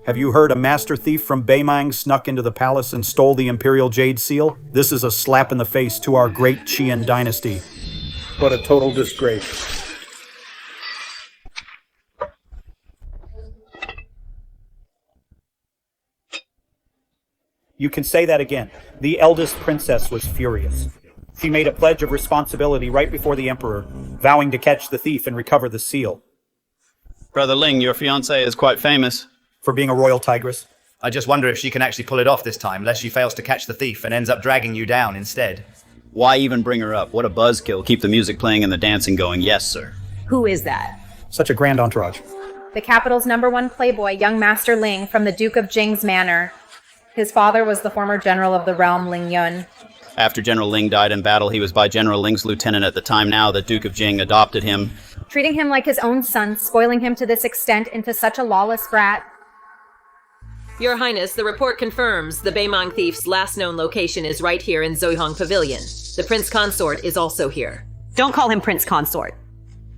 Have you heard a master thief from Beimang snuck into the palace and stole the imperial jade seal? This is a slap in the face to our great Qian dynasty. What a total disgrace. You can say that again. The eldest princess was furious. She made a pledge of responsibility right before the emperor, vowing to catch the thief and recover the seal. Brother Ling, your fiancée is quite famous. For being a royal tigress? I just wonder if she can actually pull it off this time, lest she fails to catch the thief and ends up dragging you down instead. Why even bring her up? What a buzzkill. Keep the music playing and the dancing going. Yes, sir. Who is that? Such a grand entourage. The capital's #1 playboy, young Master Ling, from the Duke of Jing's manor. His father was the former general of the realm, Ling Yun. After General Ling died in battle, he was by General Ling's lieutenant at the time. Now the Duke of Jing adopted him. Treating him like his own son, spoiling him to this extent into such a lawless brat. Your Highness, the report confirms the Beimang thief's last known location is right here in Zuihong Pavilion. The Prince Consort is also here. Don't call him Prince Consort.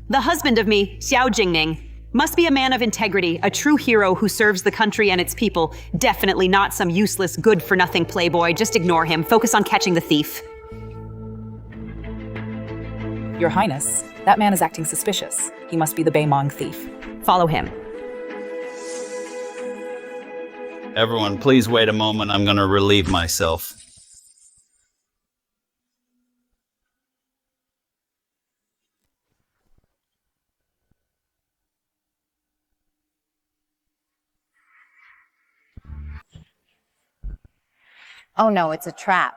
The husband of me, Xiao Jingning, must be a man of integrity, a true hero who serves the country and its people. Definitely not some useless, good-for-nothing playboy. Just ignore him. Focus on catching the thief. Your Highness, that man is acting suspicious. He must be the Beimang thief. Follow him. Everyone, please wait a moment. I'm going to relieve myself. Oh no, it's a trap.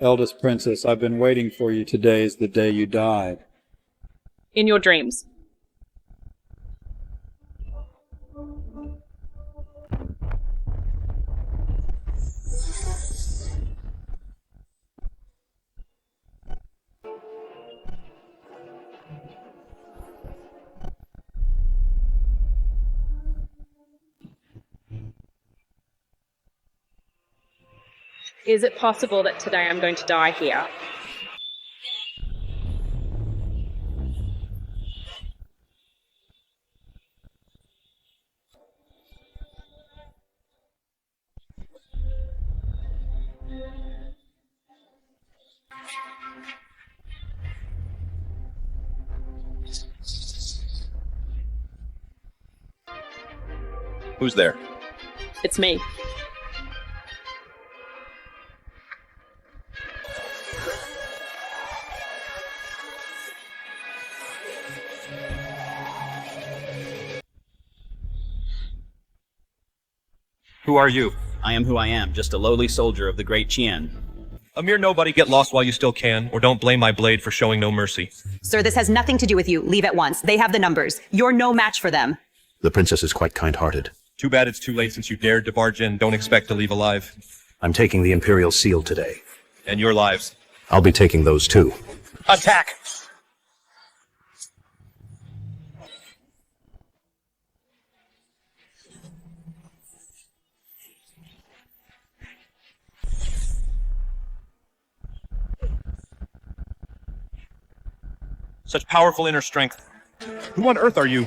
Eldest princess, I've been waiting for you. Today is the day you died. In your dreams. Is it possible that today I'm going to die here? Who's there? It's me. Who are you? I am who I am, just a lowly soldier of the great Qian. A mere nobody. Get lost while you still can, or don't blame my blade for showing no mercy. Sir, this has nothing to do with you. Leave at once. They have the numbers. You're no match for them. The princess is quite kind-hearted. Too bad it's too late since you dared to barge in. Don't expect to leave alive. I'm taking the imperial seal today. And your lives. I'll be taking those too. Attack! Such powerful inner strength. Who on earth are you?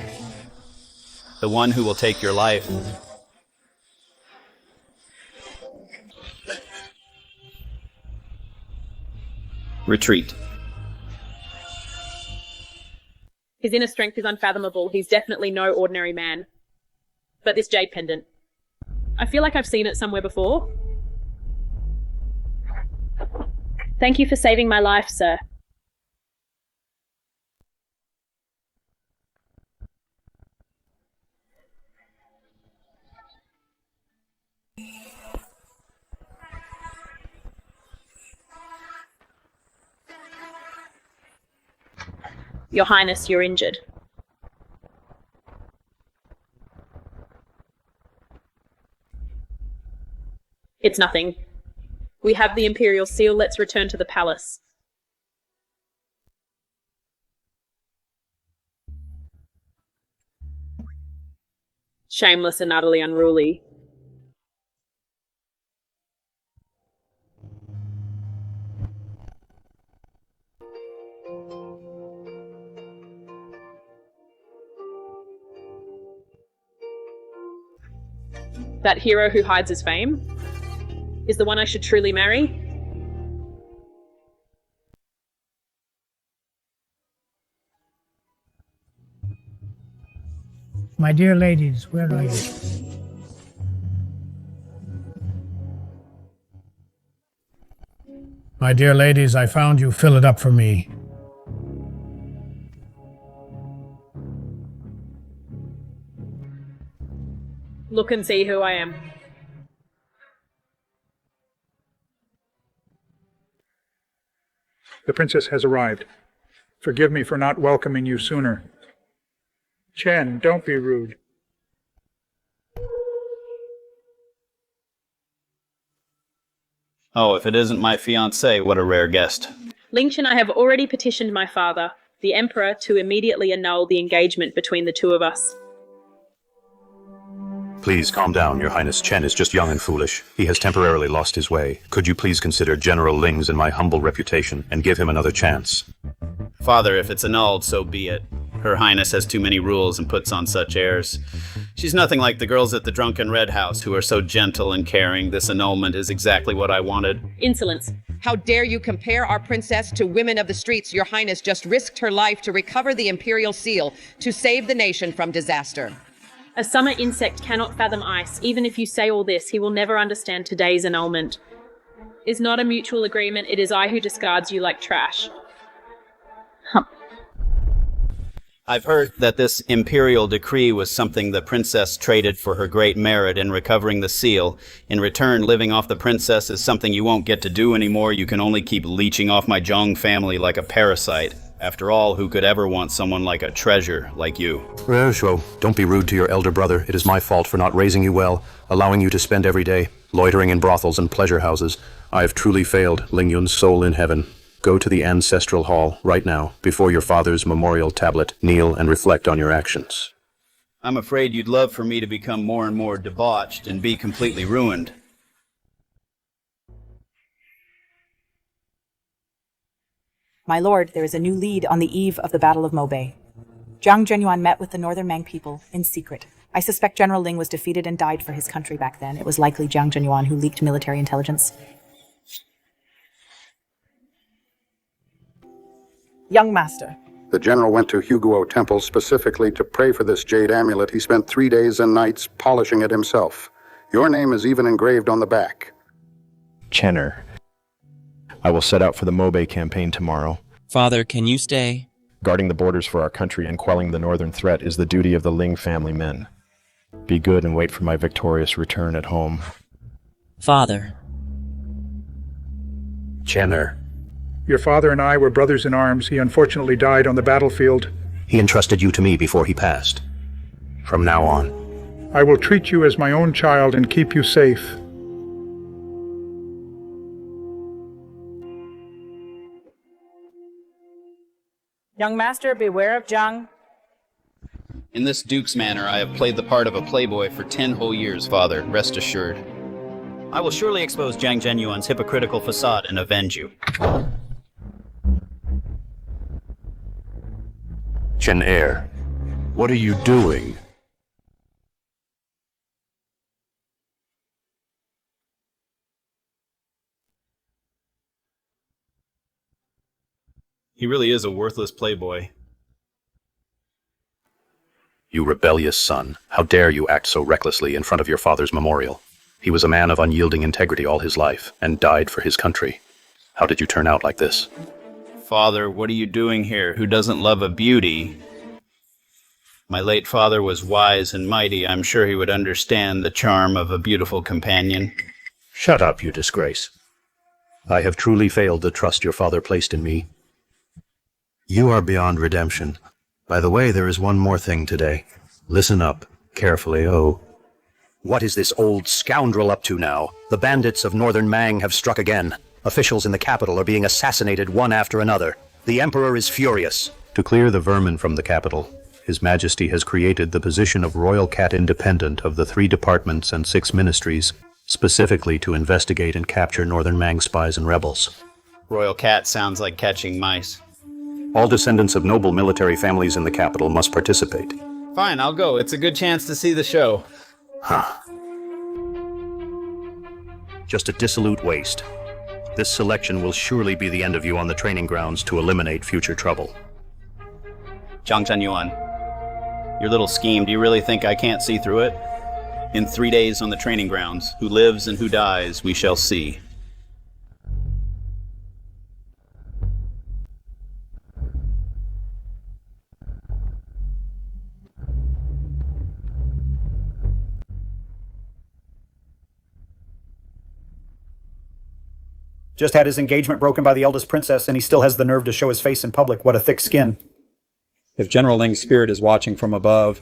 The one who will take your life. Retreat. His inner strength is unfathomable. He's definitely no ordinary man. But this jade pendant, I feel like I've seen it somewhere before. Thank you for saving my life, sir. Your Highness, you're injured. It's nothing. We have the imperial seal. Let's return to the palace. Shameless and utterly unruly. That hero who hides his fame? Is the one I should truly marry? My dear ladies, where are you? My dear ladies, I found you. Fill it up for me. Look and see who I am. The princess has arrived. Forgive me for not welcoming you sooner. Chen, don't be rude. Oh, if it isn't my fiancée, what a rare guest. Ling Chen, I have already petitioned my father, the Emperor, to immediately annul the engagement between the two of us. Please calm down, Your Highness. Chen is just young and foolish. He has temporarily lost his way. Could you please consider General Ling's and my humble reputation and give him another chance? Father, if it's annulled, so be it. Her Highness has too many rules and puts on such airs. She's nothing like the girls at the Drunken Red House, who are so gentle and caring. This annulment is exactly what I wanted. Insolence. How dare you compare our princess to women of the streets? Your Highness just risked her life to recover the imperial seal, to save the nation from disaster. A summer insect cannot fathom ice. Even if you say all this, he will never understand today's annulment. Is not a mutual agreement. It is I who discards you like trash. I've heard that this imperial decree was something the princess traded for her great merit in recovering the seal. In return, living off the princess is something you won't get to do anymore. You can only keep leeching off my Zhong family like a parasite. After all, who could ever want someone like a treasure like you? Shuo, don't be rude to your elder brother. It is my fault for not raising you well, allowing you to spend every day loitering in brothels and pleasure houses. I have truly failed, Ling Yun's soul in heaven. Go to the ancestral hall right now, before your father's memorial tablet. Kneel and reflect on your actions. I'm afraid you'd love for me to become more and more debauched and be completely ruined. My lord, there is a new lead on the eve of the Battle of Mobei. Jiang Zhenyuan met with the Northern Mang people in secret. I suspect General Ling was defeated and died for his country back then. It was likely Jiang Zhenyuan who leaked military intelligence. Young master. The general went to Huguo Temple specifically to pray for this jade amulet. He spent 3 days and nights polishing it himself. Your name is even engraved on the back. Chenner. I will set out for the Mobei campaign tomorrow. Father, can you stay? Guarding the borders for our country and quelling the northern threat is the duty of the Ling family men. Be good and wait for my victorious return at home. Father. Chenner. Your father and I were brothers in arms. He unfortunately died on the battlefield. He entrusted you to me before he passed. From now on, I will treat you as my own child and keep you safe. Young master, beware of Jiang. In this Duke's manner, I have played the part of a playboy for 10 whole years, Father, rest assured. I will surely expose Jiang Zhenyuan's hypocritical facade and avenge you. Chen Heir, what are you doing? He really is a worthless playboy. You rebellious son, how dare you act so recklessly in front of your father's memorial? He was a man of unyielding integrity all his life, and died for his country. How did you turn out like this? Father, what are you doing here? Who doesn't love a beauty? My late father was wise and mighty. I'm sure he would understand the charm of a beautiful companion. Shut up, you disgrace. I have truly failed the trust your father placed in me. You are beyond redemption. By the way, there is one more thing today. Listen up, carefully, oh. What is this old scoundrel up to now? The bandits of Northern Mang have struck again. Officials in the capital are being assassinated one after another. The Emperor is furious. To clear the vermin from the capital, His Majesty has created the position of Royal Cat Independent of the 3 departments and 6 ministries, specifically to investigate and capture Northern Mang spies and rebels. Royal Cat sounds like catching mice. All descendants of noble military families in the capital must participate. Fine, I'll go. It's a good chance to see the show. Huh. just a dissolute waste. This selection will surely be the end of you on the training grounds to eliminate future trouble. Zhang Zhenyuan, your little scheme, do you really think I can't see through it? In 3 days on the training grounds, who lives and who dies, we shall see. Just had his engagement broken by the eldest princess, and he still has the nerve to show his face in public. What a thick skin. If General Ling's spirit is watching from above,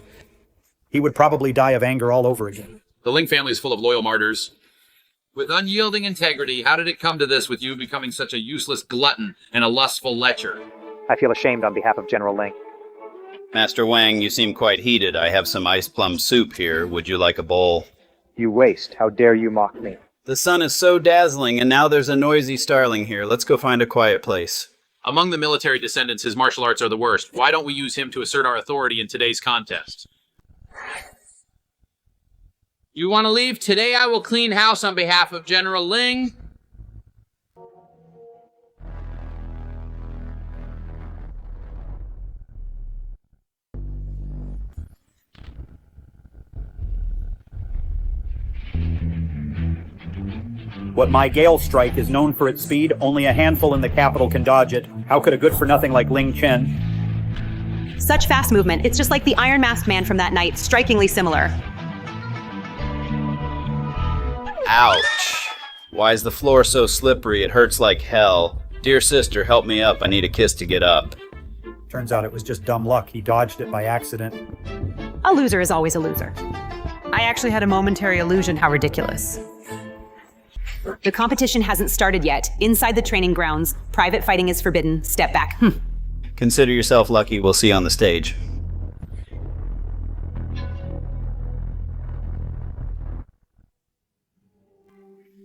he would probably die of anger all over again. The Ling family is full of loyal martyrs. With unyielding integrity, how did it come to this with you becoming such a useless glutton and a lustful lecher? I feel ashamed on behalf of General Ling. Master Wang, you seem quite heated. I have some ice plum soup here. Would you like a bowl? You waste. How dare you mock me? The sun is so dazzling, and now there's a noisy starling here. Let's go find a quiet place. Among the military descendants, his martial arts are the worst. Why don't we use him to assert our authority in today's contest? You want to leave? Today I will clean house on behalf of General Ling. What my Gale Strike is known for its speed, only a handful in the capital can dodge it. How could a good-for-nothing like Ling Chen? Such fast movement. It's just like the Iron Masked Man from that night, strikingly similar. Ouch. Why is the floor so slippery? It hurts like hell. Dear sister, help me up. I need a kiss to get up. Turns out it was just dumb luck. He dodged it by accident. A loser is always a loser. I actually had a momentary illusion how ridiculous. The competition hasn't started yet. Inside the training grounds, private fighting is forbidden. Step back. Consider yourself lucky. We'll see you on the stage.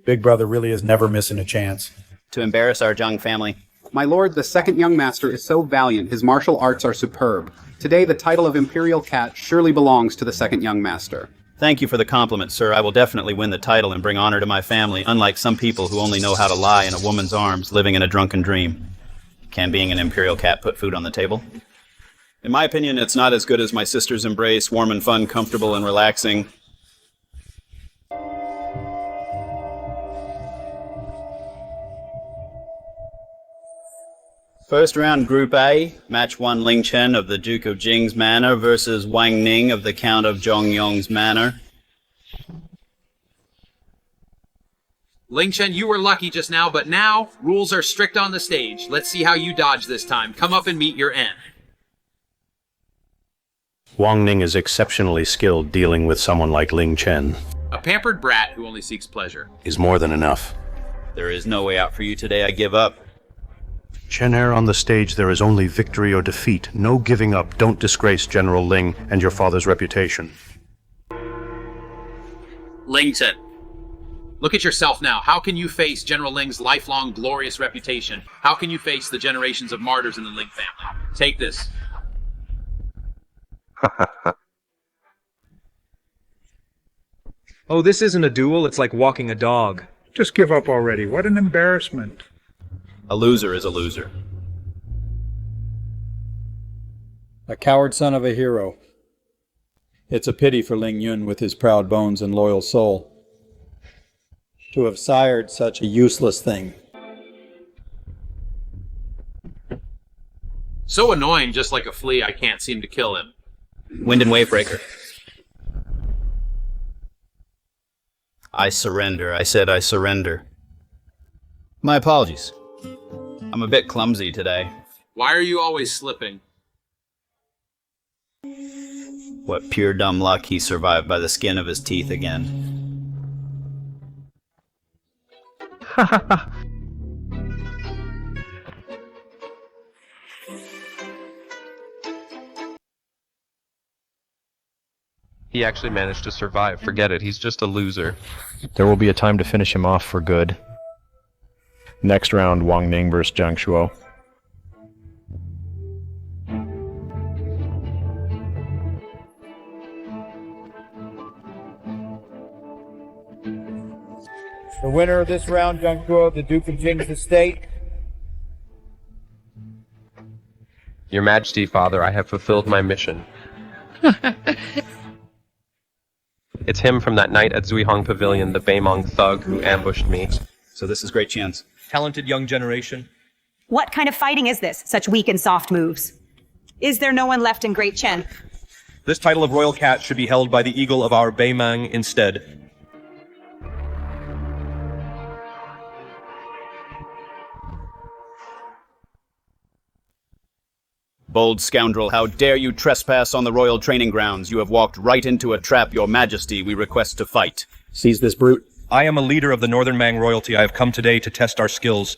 Big brother really is never missing a chance. To embarrass our Zhang family. My lord, the second young master is so valiant, his martial arts are superb. Today, the title of Imperial Cat surely belongs to the second young master. Thank you for the compliment, sir. I will definitely win the title and bring honor to my family, unlike some people who only know how to lie in a woman's arms, living in a drunken dream. Can being an Imperial Cat put food on the table? In my opinion, it's not as good as my sister's embrace, warm and fun, comfortable and relaxing. First round, Group A. Match 1, Ling Chen of the Duke of Jing's Manor versus Wang Ning of the Count of Zhongyong's Manor. Ling Chen, you were lucky just now, but now, rules are strict on the stage. Let's see how you dodge this time. Come up and meet your end. Wang Ning is exceptionally skilled dealing with someone like Ling Chen. A pampered brat who only seeks pleasure. Is more than enough. There is no way out for you today. I give up. Chen He, on the stage there is only victory or defeat. No giving up. Don't disgrace General Ling and your father's reputation. Ling Chen, look at yourself now. How can you face General Ling's lifelong glorious reputation? How can you face the generations of martyrs in the Ling family? Take this. Oh, this isn't a duel. It's like walking a dog. Just give up already. What an embarrassment. A loser is a loser. a coward son of a hero. It's a pity for Ling Yun with his proud bones and loyal soul to have sired such a useless thing. So annoying, just like a flea, I can't seem to kill him. Wind and Wavebreaker. I surrender. I said I surrender. My apologies. I'm a bit clumsy today. Why are you always slipping? What pure dumb luck he survived by the skin of his teeth again. He actually managed to survive. Forget it. He's just a loser. There will be a time to finish him off for good. Next round, Wang Ning vs. Jiang Shuo. The winner of this round, Zhang the Duke of Jing's estate. Your Majesty, Father, I have fulfilled my mission. It's him from that night at Zuihong Pavilion, the Beimong thug who ambushed me. So this is Great Qian's. Talented young generation. What kind of fighting is this? Such weak and soft moves. Is there no one left in Great Chen? This title of Royal Cat should be held by the eagle of our Beimang instead. Bold scoundrel, how dare you trespass on the royal training grounds? You have walked right into a trap, Your Majesty. We request to fight. Seize this brute. I am a leader of the Northern Mang royalty. I have come today to test our skills.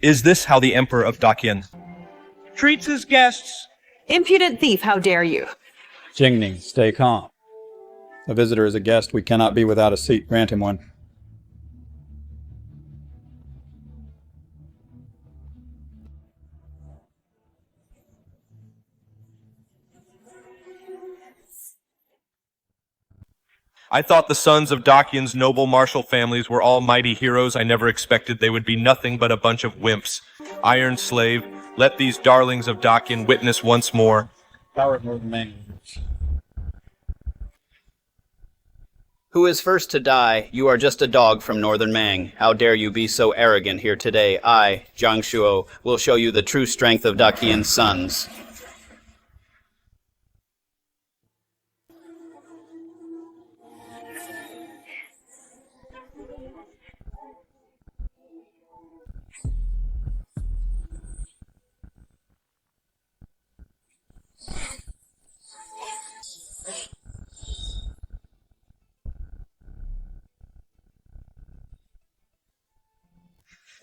Is this how the Emperor of Daqian treats his guests? Impudent thief, how dare you? Jingning, stay calm. A visitor is a guest. We cannot be without a seat. Grant him one. I thought the sons of Daqian's noble martial families were all mighty heroes. I never expected they would be nothing but a bunch of wimps. Iron slave, let these darlings of Daqian witness once more. Coward Northern Mang. Who is first to die? You are just a dog from Northern Mang. How dare you be so arrogant here today? I, Zhang Shuo, will show you the true strength of Daqian's sons.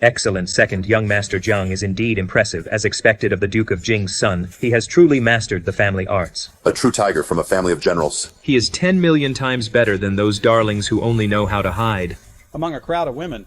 Excellent second, young Master Jiang is indeed impressive. As expected of the Duke of Jing's son, he has truly mastered the family arts. A true tiger from a family of generals. He is 10 million times better than those darlings who only know how to hide. Among a crowd of women.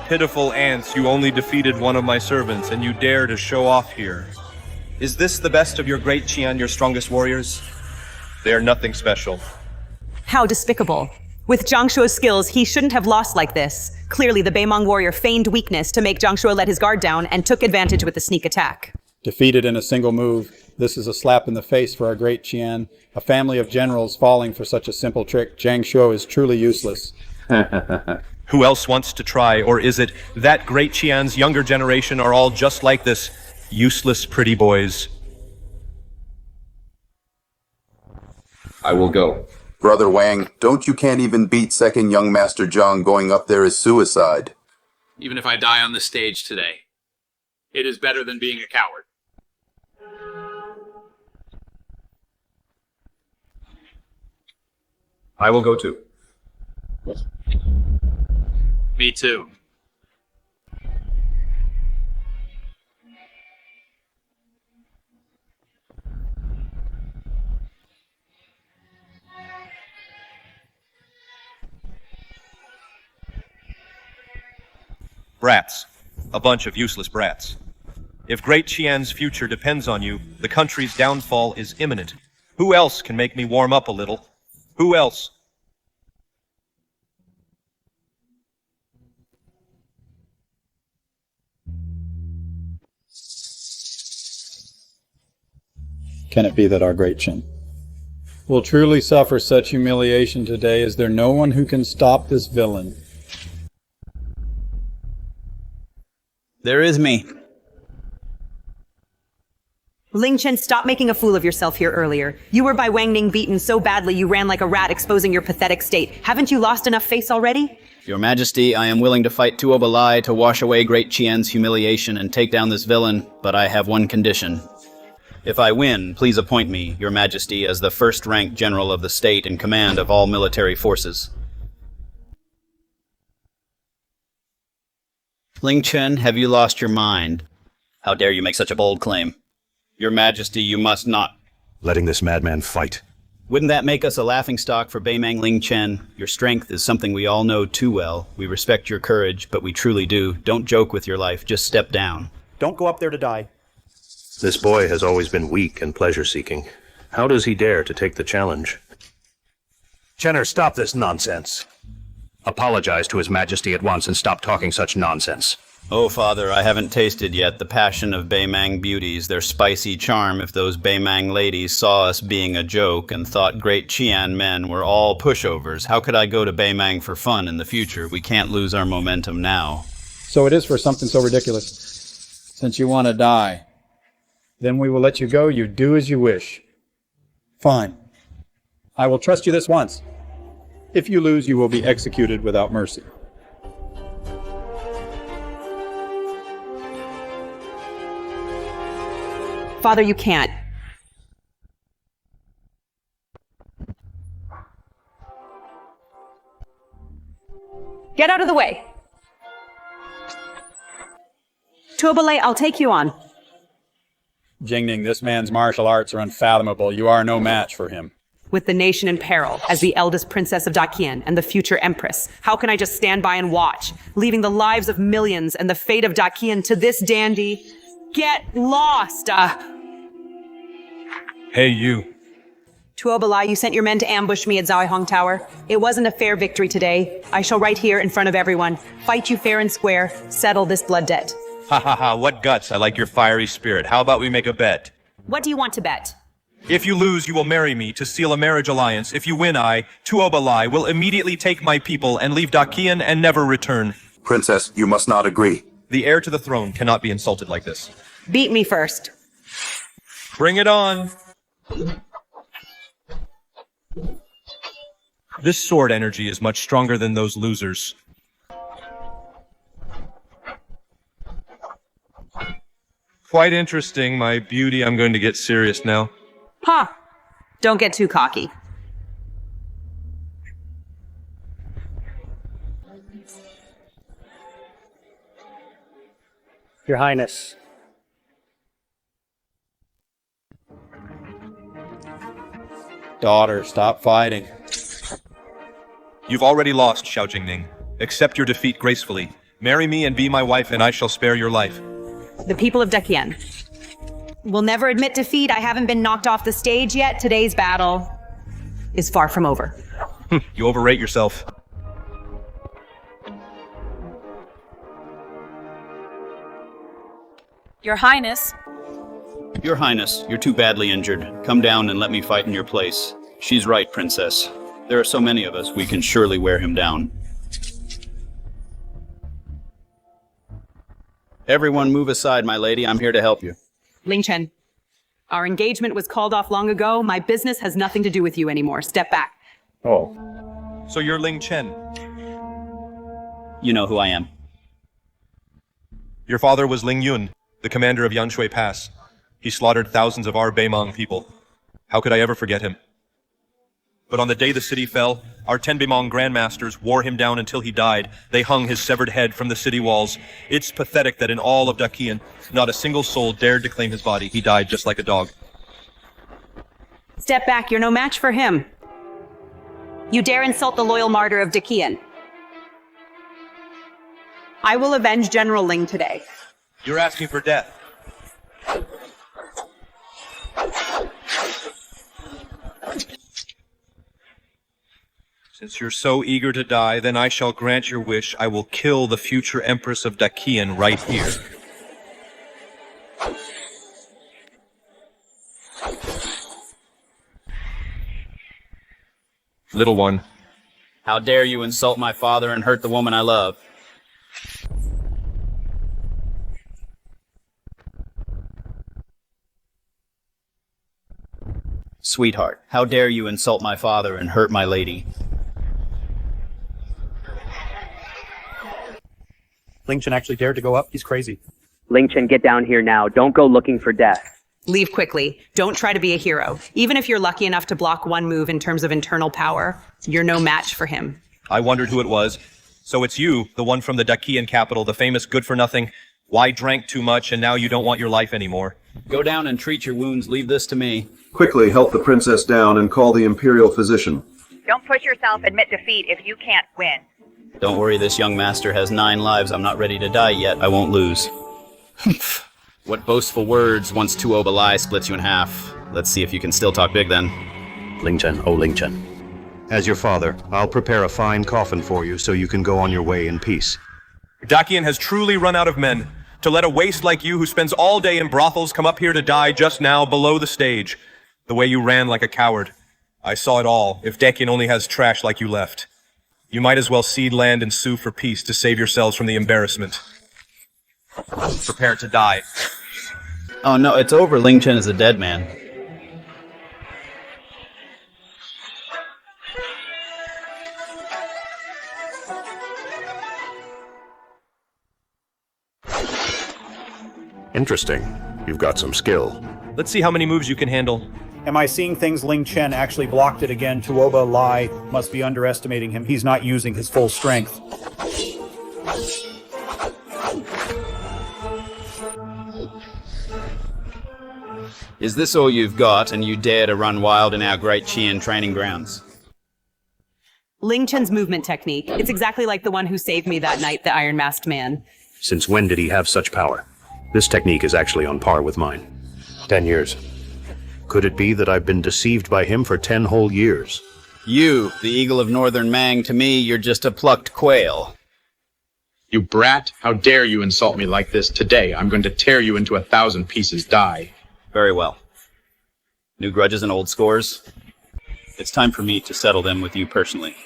Pitiful ants, you only defeated one of my servants, and you dare to show off here. Is this the best of your great Qian, your strongest warriors? They are nothing special. How despicable. With Zhang Shuo's skills, he shouldn't have lost like this. Clearly, the Beimong warrior feigned weakness to make Zhang Shuo let his guard down and took advantage with the sneak attack. Defeated in a single move. This is a slap in the face for our great Qian. A family of generals falling for such a simple trick. Zhang Shuo is truly useless. Who else wants to try, or is it that great Qian's younger generation are all just like this? Useless pretty boys. I will go. Brother Wang, don't you can't even beat second young Master Zhang. Going up there is suicide. Even if I die on the stage today, it is better than being a coward. I will go too. Me too. Brats. A bunch of useless brats. If Great Qian's future depends on you, the country's downfall is imminent. Who else can make me warm up a little? Who else? Can it be that our great Chen will truly suffer such humiliation today? Is there no one who can stop this villain? There is me. Ling Chen, stop making a fool of yourself here earlier. You were by Wang Ning beaten so badly you ran like a rat, exposing your pathetic state. Haven't you lost enough face already? Your Majesty, I am willing to fight two of a lie to wash away Great Qian's humiliation and take down this villain, but I have one condition. If I win, please appoint me, Your Majesty, as the first-ranked general of the state in command of all military forces. Ling Chen, have you lost your mind? How dare you make such a bold claim? Your Majesty, you must not. Letting this madman fight. Wouldn't that make us a laughingstock for Beimang Ling Chen? Your strength is something we all know too well. We respect your courage, but we truly do. Don't joke with your life, just step down. Don't go up there to die. This boy has always been weak and pleasure-seeking. How does he dare to take the challenge? Chenner, stop this nonsense. Apologize to His Majesty at once and stop talking such nonsense. Oh, Father, I haven't tasted yet the passion of Beimang beauties, their spicy charm if those Beimang ladies saw us being a joke and thought great Qian men were all pushovers. How could I go to Beimang for fun in the future? We can't lose our momentum now. So it is for something so ridiculous. Since you want to die, then we will let you go. You do as you wish. Fine. I will trust you this once. If you lose, you will be executed without mercy. Father, you can't. Get out of the way. To a ballet, I'll take you on. Jingning, this man's martial arts are unfathomable. You are no match for him. With the nation in peril, as the eldest princess of Daqian and the future empress, how can I just stand by and watch, leaving the lives of millions and the fate of Daqian to this dandy? Get lost! Hey, you. Tuobalai, you sent your men to ambush me at Zuihong Tower. It wasn't a fair victory today. I shall right here in front of everyone fight you fair and square, settle this blood debt. Ha ha ha, what guts. I like your fiery spirit. How about we make a bet? What do you want to bet? If you lose, you will marry me to seal a marriage alliance. If you win, I, Tuobalai, will immediately take my people and leave Daqian and never return. Princess, you must not agree. The heir to the throne cannot be insulted like this. Beat me first. Bring it on. This sword energy is much stronger than those losers. Quite interesting, my beauty. I'm going to get serious now. Ha! Don't get too cocky. Your Highness. Daughter, stop fighting. You've already lost, Xiao Jingning. Accept your defeat gracefully. Marry me and be my wife, and I shall spare your life. The people of Daqian will never admit defeat. I haven't been knocked off the stage yet. Today's battle is far from over. You overrate yourself. Your Highness. Your Highness, you're too badly injured. Come down and let me fight in your place. She's right, Princess. There are so many of us, we can surely wear him down. Everyone move aside, my lady. I'm here to help you. Ling Chen, our engagement was called off long ago. My business has nothing to do with you anymore. Step back. Oh. So you're Ling Chen. You know who I am. Your father was Ling Yun, the commander of Yanshui Pass. He slaughtered thousands of our Beimang people. How could I ever forget him? But on the day the city fell, our 10 Beimang grandmasters wore him down until he died. They hung his severed head from the city walls. It's pathetic that in all of Daqian, not a single soul dared to claim his body. He died just like a dog. Step back. You're no match for him. You dare insult the loyal martyr of Daqian. I will avenge General Ling today. You're asking for death. Since you're so eager to die, then I shall grant your wish. I will kill the future Empress of Daqian right here. Little one. How dare you insult my father and hurt the woman I love? Sweetheart, how dare you insult my father and hurt my lady? Ling Chen actually dared to go up? He's crazy. Ling Chen, get down here now. Don't go looking for death. Leave quickly. Don't try to be a hero. Even if you're lucky enough to block one move in terms of internal power, you're no match for him. I wondered who it was. So it's you, the one from the Dakian capital, the famous good-for-nothing, why drank too much and now you don't want your life anymore. Go down and treat your wounds. Leave this to me. Quickly help the princess down and call the imperial physician. Don't push yourself, admit defeat if you can't win. Don't worry, this young master has 9 lives. I'm not ready to die yet. I won't lose. What boastful words once two Obalai splits you in half. Let's see if you can still talk big then. Ling Chen, oh Ling Chen. As your father, I'll prepare a fine coffin for you so you can go on your way in peace. Dakian has truly run out of men. To let a waste like you who spends all day in brothels come up here to die just now below the stage. The way you ran like a coward. I saw it all. If Dakian only has trash like you left. You might as well cede land and sue for peace to save yourselves from the embarrassment. Prepare to die. Oh no, it's over. Ling Chen is a dead man. Interesting. You've got some skill. Let's see how many moves you can handle. Am I seeing things? Ling Chen actually blocked it again. Tuoba Lai must be underestimating him. He's not using his full strength. Is this all you've got, and you dare to run wild in our great Qian training grounds? Ling Chen's movement technique. It's exactly like the one who saved me that night, the Iron Masked Man. Since when did he have such power? This technique is actually on par with mine. 10 years. Could it be that I've been deceived by him for 10 whole years? You, the eagle of Northern Mang, to me, you're just a plucked quail. You brat, how dare you insult me like this today? I'm going to tear you into 1,000 pieces. Die. Very well. New grudges and old scores? It's time for me to settle them with you personally.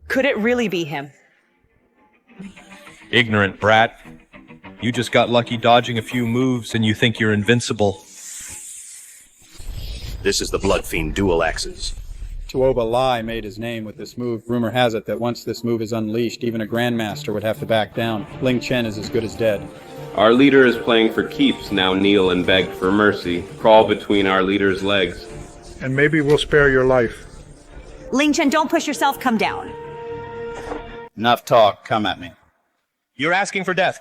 Could it really be him? Ignorant brat. You just got lucky dodging a few moves and you think you're invincible. This is the Blood Fiend dual axes. Tuoba Lai made his name with this move. Rumor has it that once this move is unleashed, even a Grandmaster would have to back down. Ling Chen is as good as dead. Our leader is playing for keeps. Now kneel and beg for mercy. Crawl between our leader's legs. And maybe we'll spare your life. Ling Chen, don't push yourself. Come down. Enough talk. Come at me. You're asking for death.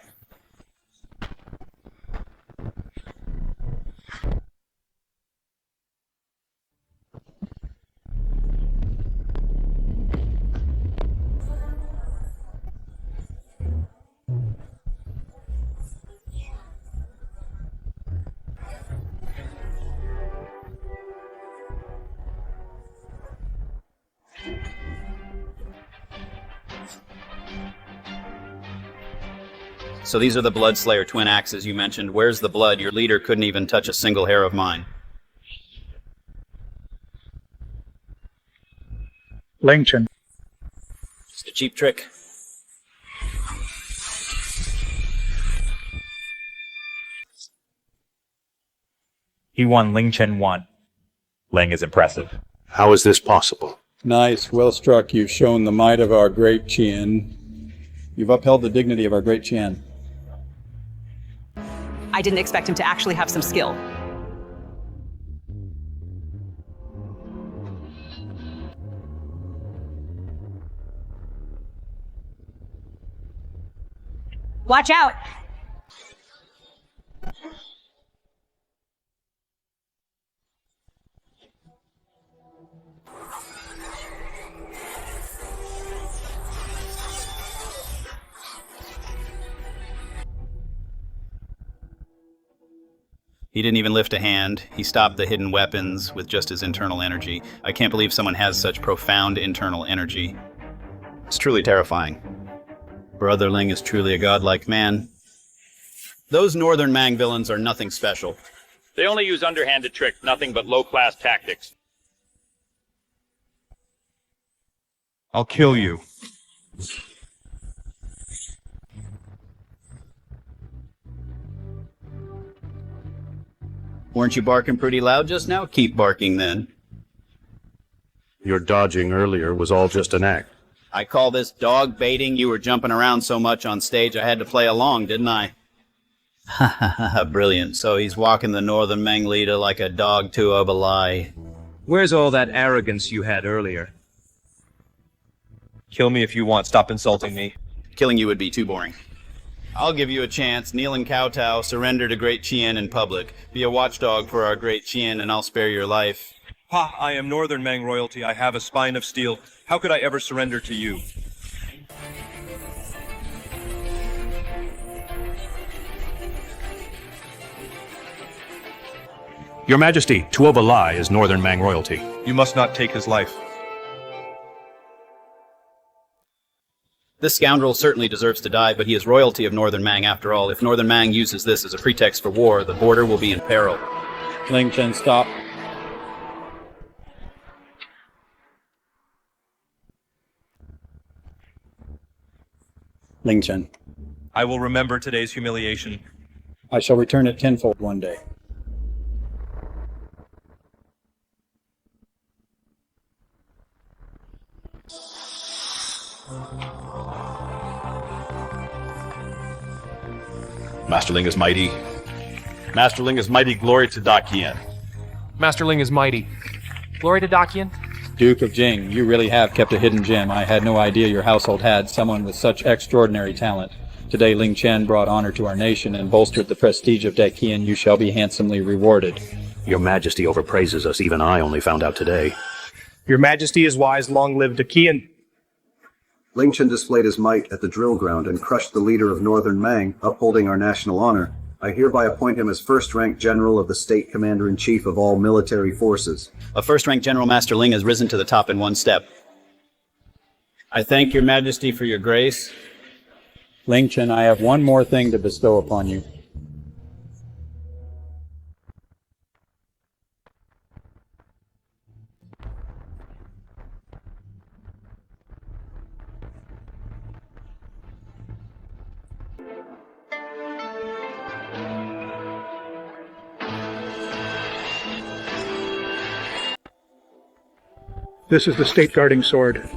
So these are the Bloodslayer twin axes you mentioned. Where's the blood? Your leader couldn't even touch a single hair of mine. Ling Chen. Just a cheap trick. He won. Ling Chen won. Ling is impressive. How is this possible? Nice, well struck. You've shown the might of our great Qian. You've upheld the dignity of our great Qian. I didn't expect him to actually have some skill. Watch out! He didn't even lift a hand. He stopped the hidden weapons with just his internal energy. I can't believe someone has such profound internal energy. It's truly terrifying. Brother Ling is truly a godlike man. Those Northern Mang villains are nothing special. They only use underhanded tricks, nothing but low-class tactics. I'll kill you. Weren't you barking pretty loud just now? Keep barking then. Your dodging earlier was all just an act. I call this dog baiting. You were jumping around so much on stage I had to play along, didn't I? Ha ha ha, brilliant. So he's walking the Northern Meng leader like a dog to a balai. Where's all that arrogance you had earlier? Kill me if you want. Stop insulting me. Killing you would be too boring. I'll give you a chance. Kneel and kowtow, surrender to Great Chien in public. Be a watchdog for our Great Chien, and I'll spare your life. Ha! I am Northern Meng royalty. I have a spine of steel. How could I ever surrender to you? Your Majesty, Tuoba Lai is Northern Mang royalty. You must not take his life. This scoundrel certainly deserves to die, but he is royalty of Northern Mang after all. If Northern Mang uses this as a pretext for war, the border will be in peril. Ling Chen, stop. Ling Chen. I will remember today's humiliation. I shall return it tenfold one day. Masterling is mighty. Masterling is mighty, glory to Dakian. Masterling is mighty. Glory to Dakian. Duke of Jing, you really have kept a hidden gem. I had no idea your household had someone with such extraordinary talent. Today Ling Chen brought honor to our nation and bolstered the prestige of Dakian. You shall be handsomely rewarded. Your Majesty overpraises us. Even I only found out today. Your Majesty is wise. Long live Dakian. Ling Chen displayed his might at the drill ground and crushed the leader of Northern Mang, upholding our national honor. I hereby appoint him as first-rank general of the state commander-in-chief of all military forces. A first-rank General Master Ling has risen to the top in one step. I thank your Majesty for your grace. Ling Chen, I have one more thing to bestow upon you. This is the state guarding sword.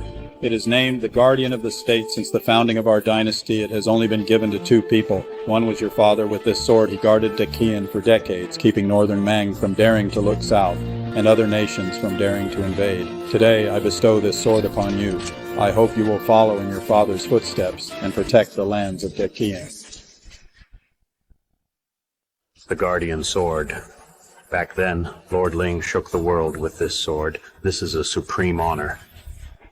It is named the Guardian of the State. Since the founding of our dynasty, it has only been given to two people. One was your father. With this sword, he guarded Dakian for decades, keeping Northern Mang from daring to look south, and other nations from daring to invade. Today, I bestow this sword upon you. I hope you will follow in your father's footsteps and protect the lands of Dakian. The Guardian Sword. Back then, Lord Ling shook the world with this sword. This is a supreme honor.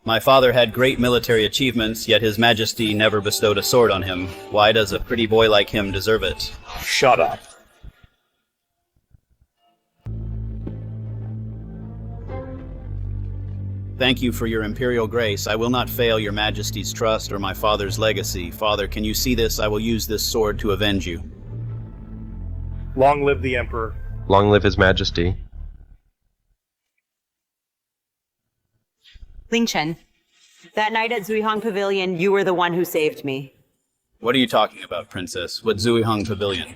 My father had great military achievements, yet His Majesty never bestowed a sword on him. Why does a pretty boy like him deserve it? Shut up. Thank you for your imperial grace. I will not fail your Majesty's trust or my father's legacy. Father, can you see this? I will use this sword to avenge you. Long live the Emperor. Long live His Majesty. Ling Chen, that night at Zuihong Pavilion, you were the one who saved me. What are you talking about, Princess? What Zuihong Pavilion?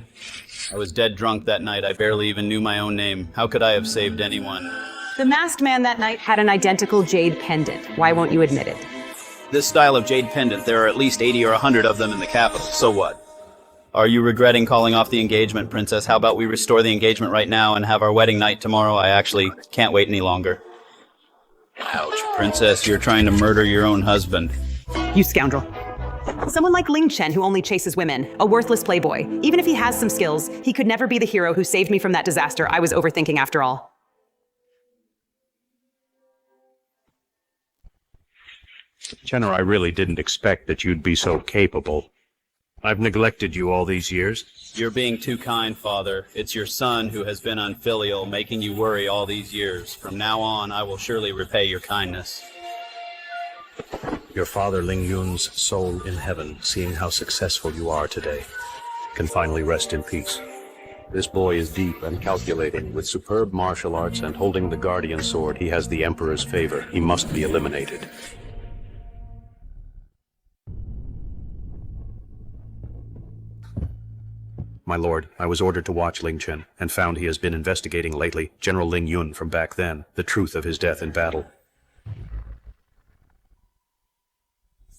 I was dead drunk that night. I barely even knew my own name. How could I have saved anyone? The masked man that night had an identical jade pendant. Why won't you admit it? This style of jade pendant, there are at least 80 or 100 of them in the capital. So what? Are you regretting calling off the engagement, Princess? How about we restore the engagement right now and have our wedding night tomorrow? I actually can't wait any longer. Ouch, Princess, you're trying to murder your own husband. You scoundrel. Someone like Ling Chen who only chases women, a worthless playboy. Even if he has some skills, he could never be the hero who saved me from that disaster I was overthinking after all. Jenner, I really didn't expect that you'd be so capable. I've neglected you all these years. You're being too kind, Father. It's your son who has been unfilial, making you worry all these years. From now on, I will surely repay your kindness. Your father Ling Yun's soul in heaven, seeing how successful you are today, can finally rest in peace. This boy is deep and calculating. With superb martial arts and holding the Guardian Sword, he has the Emperor's favor. He must be eliminated. My lord, I was ordered to watch Ling Chen, and found he has been investigating lately, General Ling Yun from back then, the truth of his death in battle.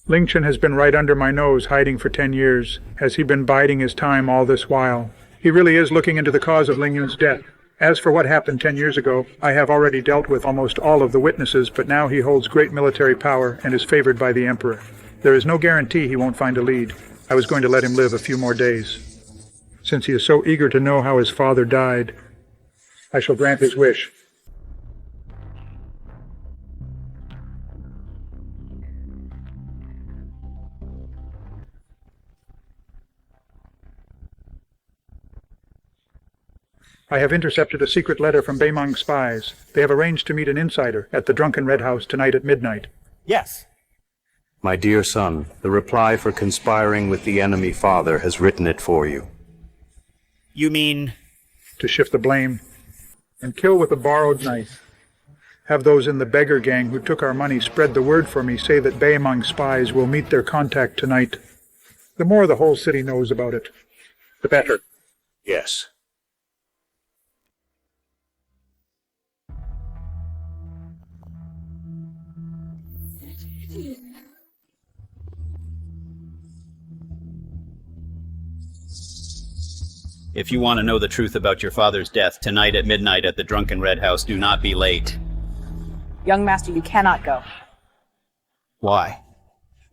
Ling Chen has been right under my nose, hiding for 10 years. Has he been biding his time all this while? He really is looking into the cause of Ling Yun's death. As for what happened 10 years ago, I have already dealt with almost all of the witnesses, but now he holds great military power and is favored by the Emperor. There is no guarantee he won't find a lead. I was going to let him live a few more days. Since he is so eager to know how his father died, I shall grant his wish. I have intercepted a secret letter from Beimang spies. They have arranged to meet an insider at the Drunken Red House tonight at midnight. Yes. My dear son, the reply for conspiring with the enemy father has written it for you. You mean? To shift the blame and kill with a borrowed knife. Have those in the beggar gang who took our money spread the word for me, say that Beimang spies will meet their contact tonight. The more the whole city knows about it, the better. Yes. If you want to know the truth about your father's death, tonight at midnight at the Drunken Red House, do not be late. Young master, you cannot go. Why?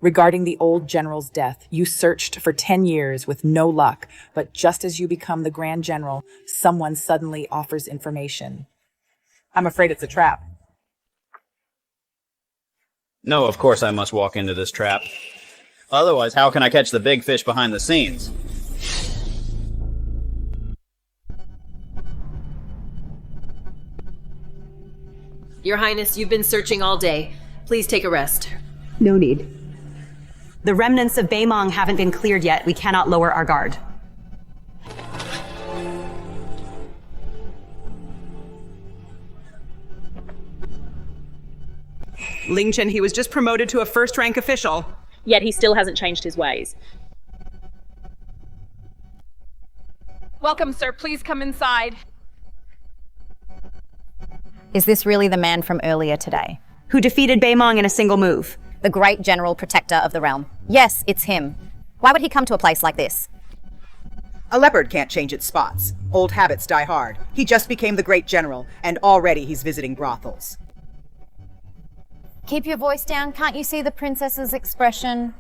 Regarding the old general's death, you searched for 10 years with no luck, but just as you become the Grand General, someone suddenly offers information. I'm afraid it's a trap. No, of course I must walk into this trap. Otherwise, how can I catch the big fish behind the scenes? Your Highness, you've been searching all day. Please take a rest. No need. The remnants of Beimang haven't been cleared yet. We cannot lower our guard. Ling Chen, he was just promoted to a first-rank official. Yet he still hasn't changed his ways. Welcome, sir. Please come inside. Is this really the man from earlier today? Who defeated Beimang in a single move? The great general protector of the realm. Yes, it's him. Why would he come to a place like this? A leopard can't change its spots. Old habits die hard. He just became the great general, and already he's visiting brothels. Keep your voice down. Can't you see the princess's expression?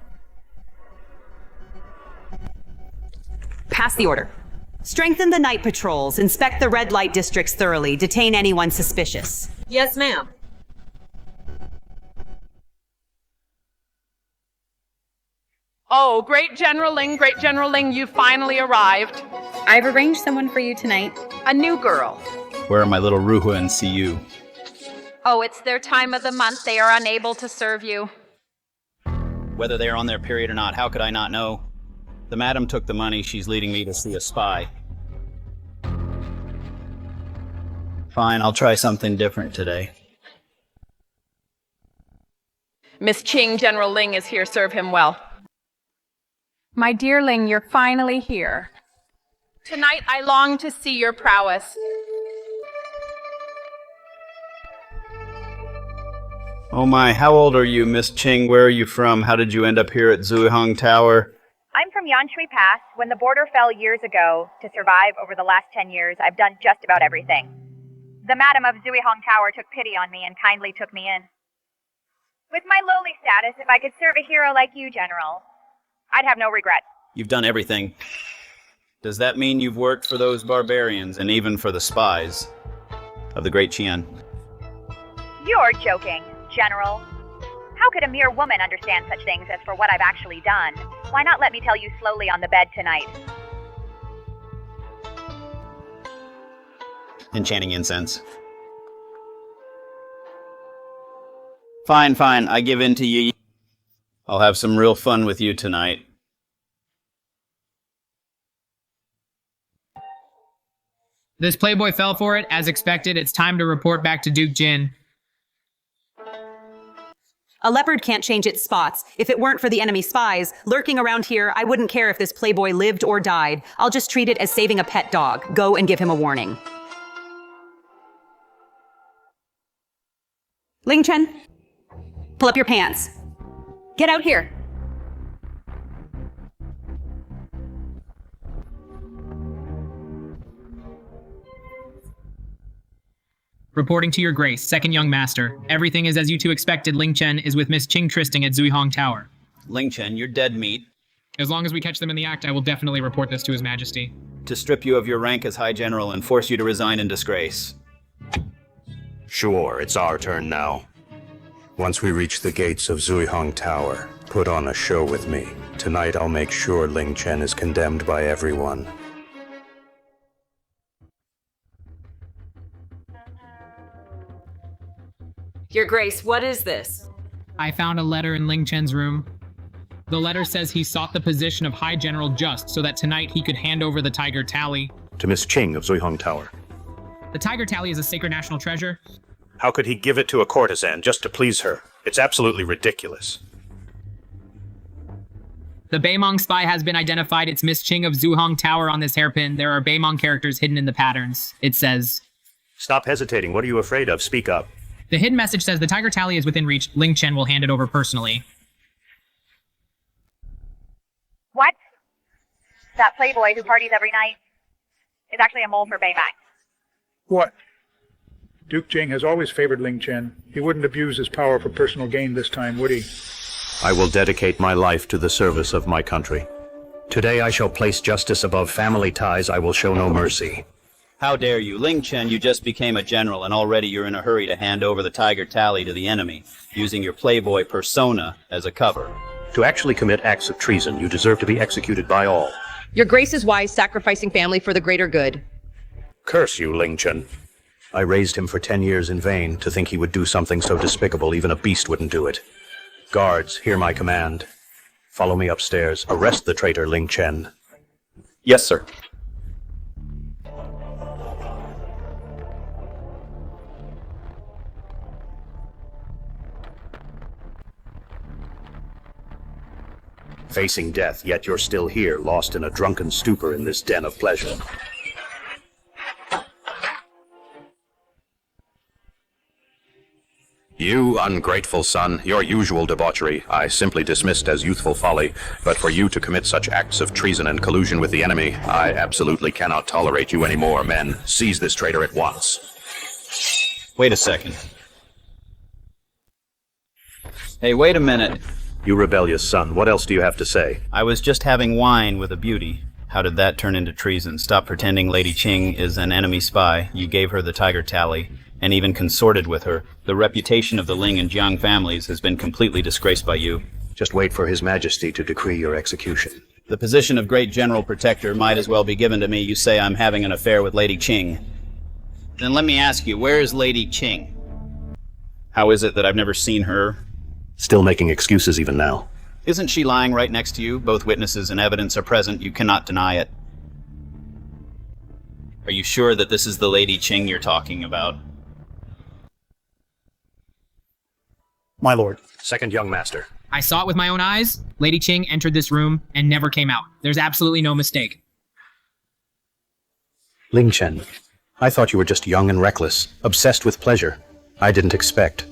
Pass the order. Strengthen the night patrols, inspect the red light districts thoroughly, detain anyone suspicious. Yes, ma'am. Oh, Great General Ling, you finally arrived. I've arranged someone for you tonight. A new girl. Where are my little Ruhua and Siyu? Oh, it's their time of the month. They are unable to serve you. Whether they are on their period or not, how could I not know? The madam took the money. She's leading me to see a spy. Fine, I'll try something different today. Miss Qing, General Ling is here. Serve him well. My dear Ling, you're finally here. Tonight I long to see your prowess. Oh my, how old are you, Miss Qing? Where are you from? How did you end up here at Zuihong Tower? I'm from Yanshui Pass. When the border fell years ago, to survive over the last 10 years, I've done just about everything. The madam of Zuihong Tower took pity on me and kindly took me in. With my lowly status, if I could serve a hero like you, General, I'd have no regrets. You've done everything. Does that mean you've worked for those barbarians and even for the spies of the Great Qian? You're joking, General. How could a mere woman understand such things as for what I've actually done? Why not let me tell you slowly on the bed tonight? Enchanting incense. Fine, fine, I give in to you. I'll have some real fun with you tonight. This playboy fell for it. As expected, it's time to report back to Duke Jin. A leopard can't change its spots. If it weren't for the enemy spies lurking around here, I wouldn't care if this playboy lived or died. I'll just treat it as saving a pet dog. Go and give him a warning. Ling Chen, pull up your pants. Get out here. Reporting to your grace, second young master. Everything is as you two expected. Ling Chen is with Miss Qing trysting at Zuihong Tower. Ling Chen, you're dead meat. As long as we catch them in the act, I will definitely report this to His Majesty. To strip you of your rank as High General and force you to resign in disgrace. Sure, it's our turn now. Once we reach the gates of Zuihong Tower, put on a show with me. Tonight I'll make sure Ling Chen is condemned by everyone. Your Grace, what is this? I found a letter in Ling Chen's room. The letter says he sought the position of High General just so that tonight he could hand over the Tiger Tally. To Miss Qing of Zuihong Tower. The Tiger Tally is a sacred national treasure. How could he give it to a courtesan just to please her? It's absolutely ridiculous. The Beimong spy has been identified. It's Miss Qing of Zuihong Tower on this hairpin. There are Beimong characters hidden in the patterns. It says... Stop hesitating. What are you afraid of? Speak up. The hidden message says the Tiger Tally is within reach. Ling Chen will hand it over personally. What? That playboy who parties every night is actually a mole for Beimang. What? Duke Jing has always favored Ling Chen. He wouldn't abuse his power for personal gain this time, would he? I will dedicate my life to the service of my country. Today I shall place justice above family ties. I will show no mercy. How dare you? Ling Chen, you just became a general and already you're in a hurry to hand over the Tiger Tally to the enemy, using your playboy persona as a cover. To actually commit acts of treason, you deserve to be executed by all. Your Grace is wise, sacrificing family for the greater good. Curse you, Ling Chen. I raised him for 10 years in vain. To think he would do something so despicable, even a beast wouldn't do it. Guards, hear my command. Follow me upstairs. Arrest the traitor, Ling Chen. Yes, sir. Facing death, yet you're still here, lost in a drunken stupor in this den of pleasure. You ungrateful son, your usual debauchery I simply dismissed as youthful folly, but for you to commit such acts of treason and collusion with the enemy, I absolutely cannot tolerate you anymore. Men, seize this traitor at once. Wait a second. Hey, wait a minute. You rebellious son, what else do you have to say? I was just having wine with a beauty. How did that turn into treason? Stop pretending Lady Qing is an enemy spy. You gave her the Tiger Tally, and even consorted with her. The reputation of the Ling and Jiang families has been completely disgraced by you. Just wait for His Majesty to decree your execution. The position of Great General Protector might as well be given to me. You say I'm having an affair with Lady Qing. Then let me ask you, where is Lady Qing? How is it that I've never seen her? Still making excuses even now. Isn't she lying right next to you? Both witnesses and evidence are present. You cannot deny it. Are you sure that this is the Lady Qing you're talking about? My lord. Second young master. I saw it with my own eyes. Lady Qing entered this room and never came out. There's absolutely no mistake. Ling Chen, I thought you were just young and reckless, obsessed with pleasure. I didn't expect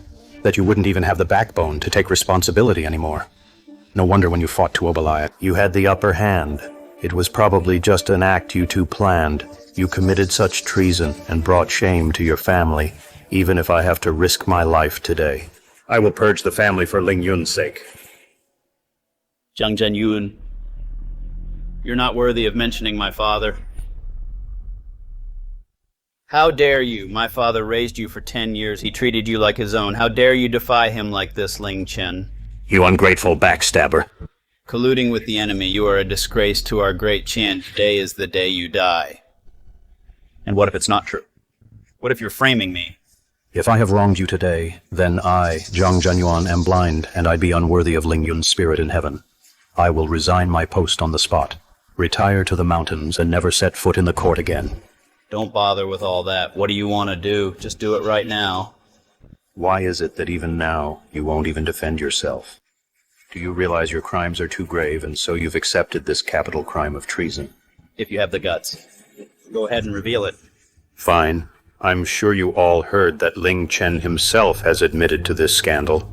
that you wouldn't even have the backbone to take responsibility anymore. No wonder when you fought Tuobalai, you had the upper hand. It was probably just an act you two planned. You committed such treason and brought shame to your family, even if I have to risk my life today. I will purge the family for Ling Yun's sake. Jiang Zhenyun, you're not worthy of mentioning my father. How dare you? My father raised you for 10 years. He treated you like his own. How dare you defy him like this, Ling Chen? You ungrateful backstabber. Colluding with the enemy, you are a disgrace to our great Qian. Today is the day you die. And what if it's not true? What if you're framing me? If I have wronged you today, then I, Zhang Zhenyuan, am blind, and I be unworthy of Ling Yun's spirit in heaven. I will resign my post on the spot, retire to the mountains, and never set foot in the court again. Don't bother with all that. What do you want to do? Just do it right now. Why is it that even now you won't even defend yourself? Do you realize your crimes are too grave, and so you've accepted this capital crime of treason? If you have the guts, go ahead and reveal it. Fine. I'm sure you all heard that Ling Chen himself has admitted to this scandal.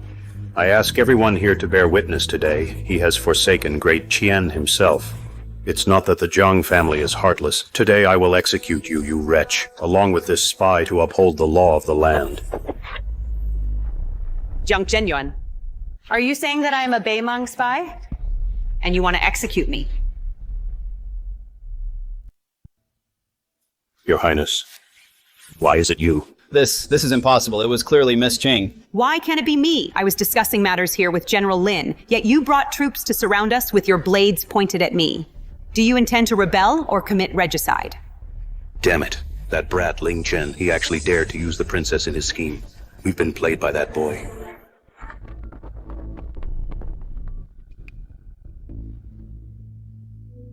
I ask everyone here to bear witness today. He has forsaken great Qian himself. It's not that the Jiang family is heartless. Today I will execute you, you wretch, along with this spy to uphold the law of the land. Jiang Zhenyuan, are you saying that I'm a Beimang spy? And you want to execute me? Your Highness, why is it you? This is impossible. It was clearly Miss Qing. Why can't it be me? I was discussing matters here with General Lin, yet you brought troops to surround us with your blades pointed at me. Do you intend to rebel or commit regicide? Damn it. That brat Ling Chen, he actually dared to use the princess in his scheme. We've been played by that boy.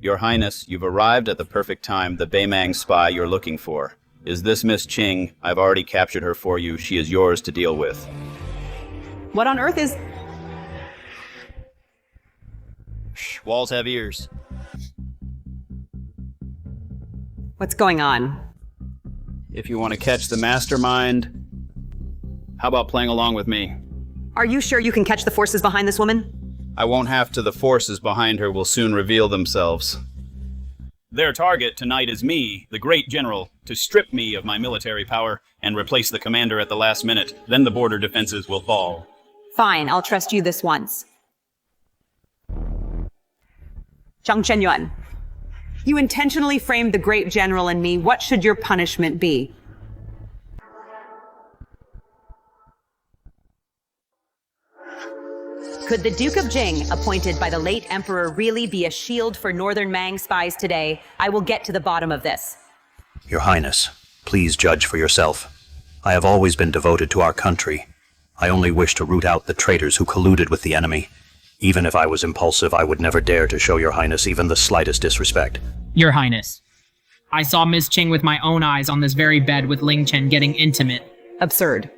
Your Highness, you've arrived at the perfect time, the Beimang spy you're looking for. Is this Miss Qing? I've already captured her for you. She is yours to deal with. What on earth is... Shh, walls have ears. What's going on? If you want to catch the mastermind, how about playing along with me? Are you sure you can catch the forces behind this woman? I won't have to. The forces behind her will soon reveal themselves. Their target tonight is me, the great general, to strip me of my military power and replace the commander at the last minute. Then the border defenses will fall. Fine, I'll trust you this once. Jiang Zhenyuan, you intentionally framed the great general and me. What should your punishment be? Could the Duke of Jing, appointed by the late emperor, really be a shield for Northern Mang spies today? I will get to the bottom of this. Your Highness, please judge for yourself. I have always been devoted to our country. I only wish to root out the traitors who colluded with the enemy. Even if I was impulsive, I would never dare to show Your Highness even the slightest disrespect. Your Highness, I saw Miss Qing with my own eyes on this very bed with Ling Chen getting intimate. Absurd.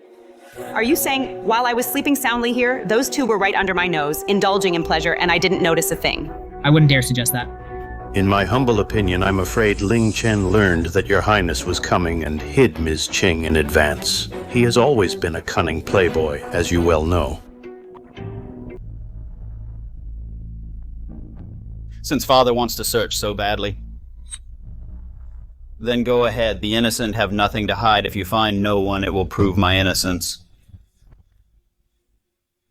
Are you saying, while I was sleeping soundly here, those two were right under my nose, indulging in pleasure, and I didn't notice a thing? I wouldn't dare suggest that. In my humble opinion, I'm afraid Ling Chen learned that Your Highness was coming and hid Ms. Qing in advance. He has always been a cunning playboy, as you well know. Since Father wants to search so badly, then go ahead. The innocent have nothing to hide. If you find no one, it will prove my innocence.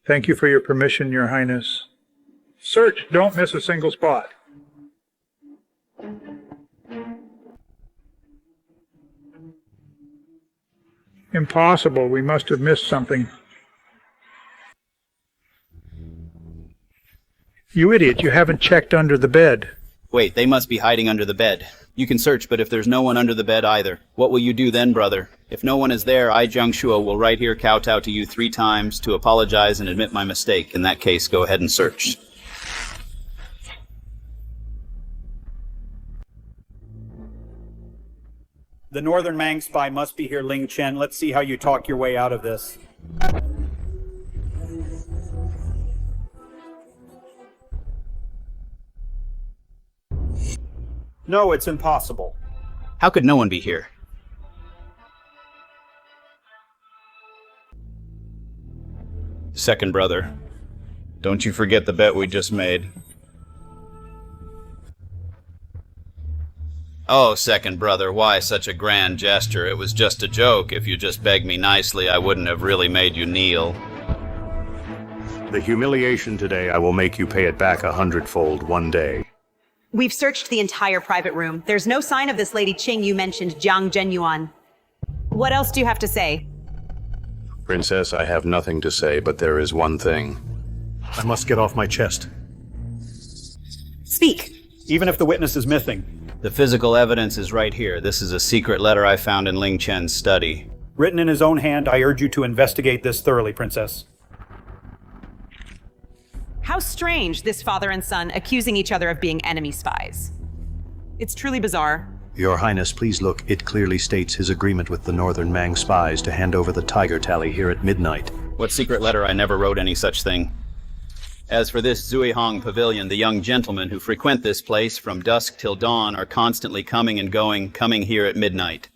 Thank you for your permission, Your Highness. Search, don't miss a single spot. Impossible, we must have missed something. You idiot, you haven't checked under the bed. Wait, they must be hiding under the bed. You can search, but if there's no one under the bed either, what will you do then, brother? If no one is there, I, Jiang Shuo, will right here kowtow to you 3 times to apologize and admit my mistake. In that case, go ahead and search. The Northern Mang spy must be here, Ling Chen. Let's see how you talk your way out of this. No, it's impossible. How could no one be here? Second brother, don't you forget the bet we just made. Oh, second brother, why such a grand gesture? It was just a joke. If you just begged me nicely, I wouldn't have really made you kneel. The humiliation today, I will make you pay it back 100-fold one day. We've searched the entire private room. There's no sign of this Lady Qing you mentioned, Jiang Zhenyuan. What else do you have to say? Princess, I have nothing to say, but there is one thing. I must get off my chest. Speak. Even if the witness is missing. The physical evidence is right here. This is a secret letter I found in Ling Chen's study. Written in his own hand, I urge you to investigate this thoroughly, Princess. How strange, this father and son accusing each other of being enemy spies. It's truly bizarre. Your Highness, please look. It clearly states his agreement with the Northern Mang spies to hand over the Tiger Tally here at midnight. What secret letter? I never wrote any such thing. As for this Zuihong Pavilion, the young gentlemen who frequent this place from dusk till dawn are constantly coming and going, coming here at midnight.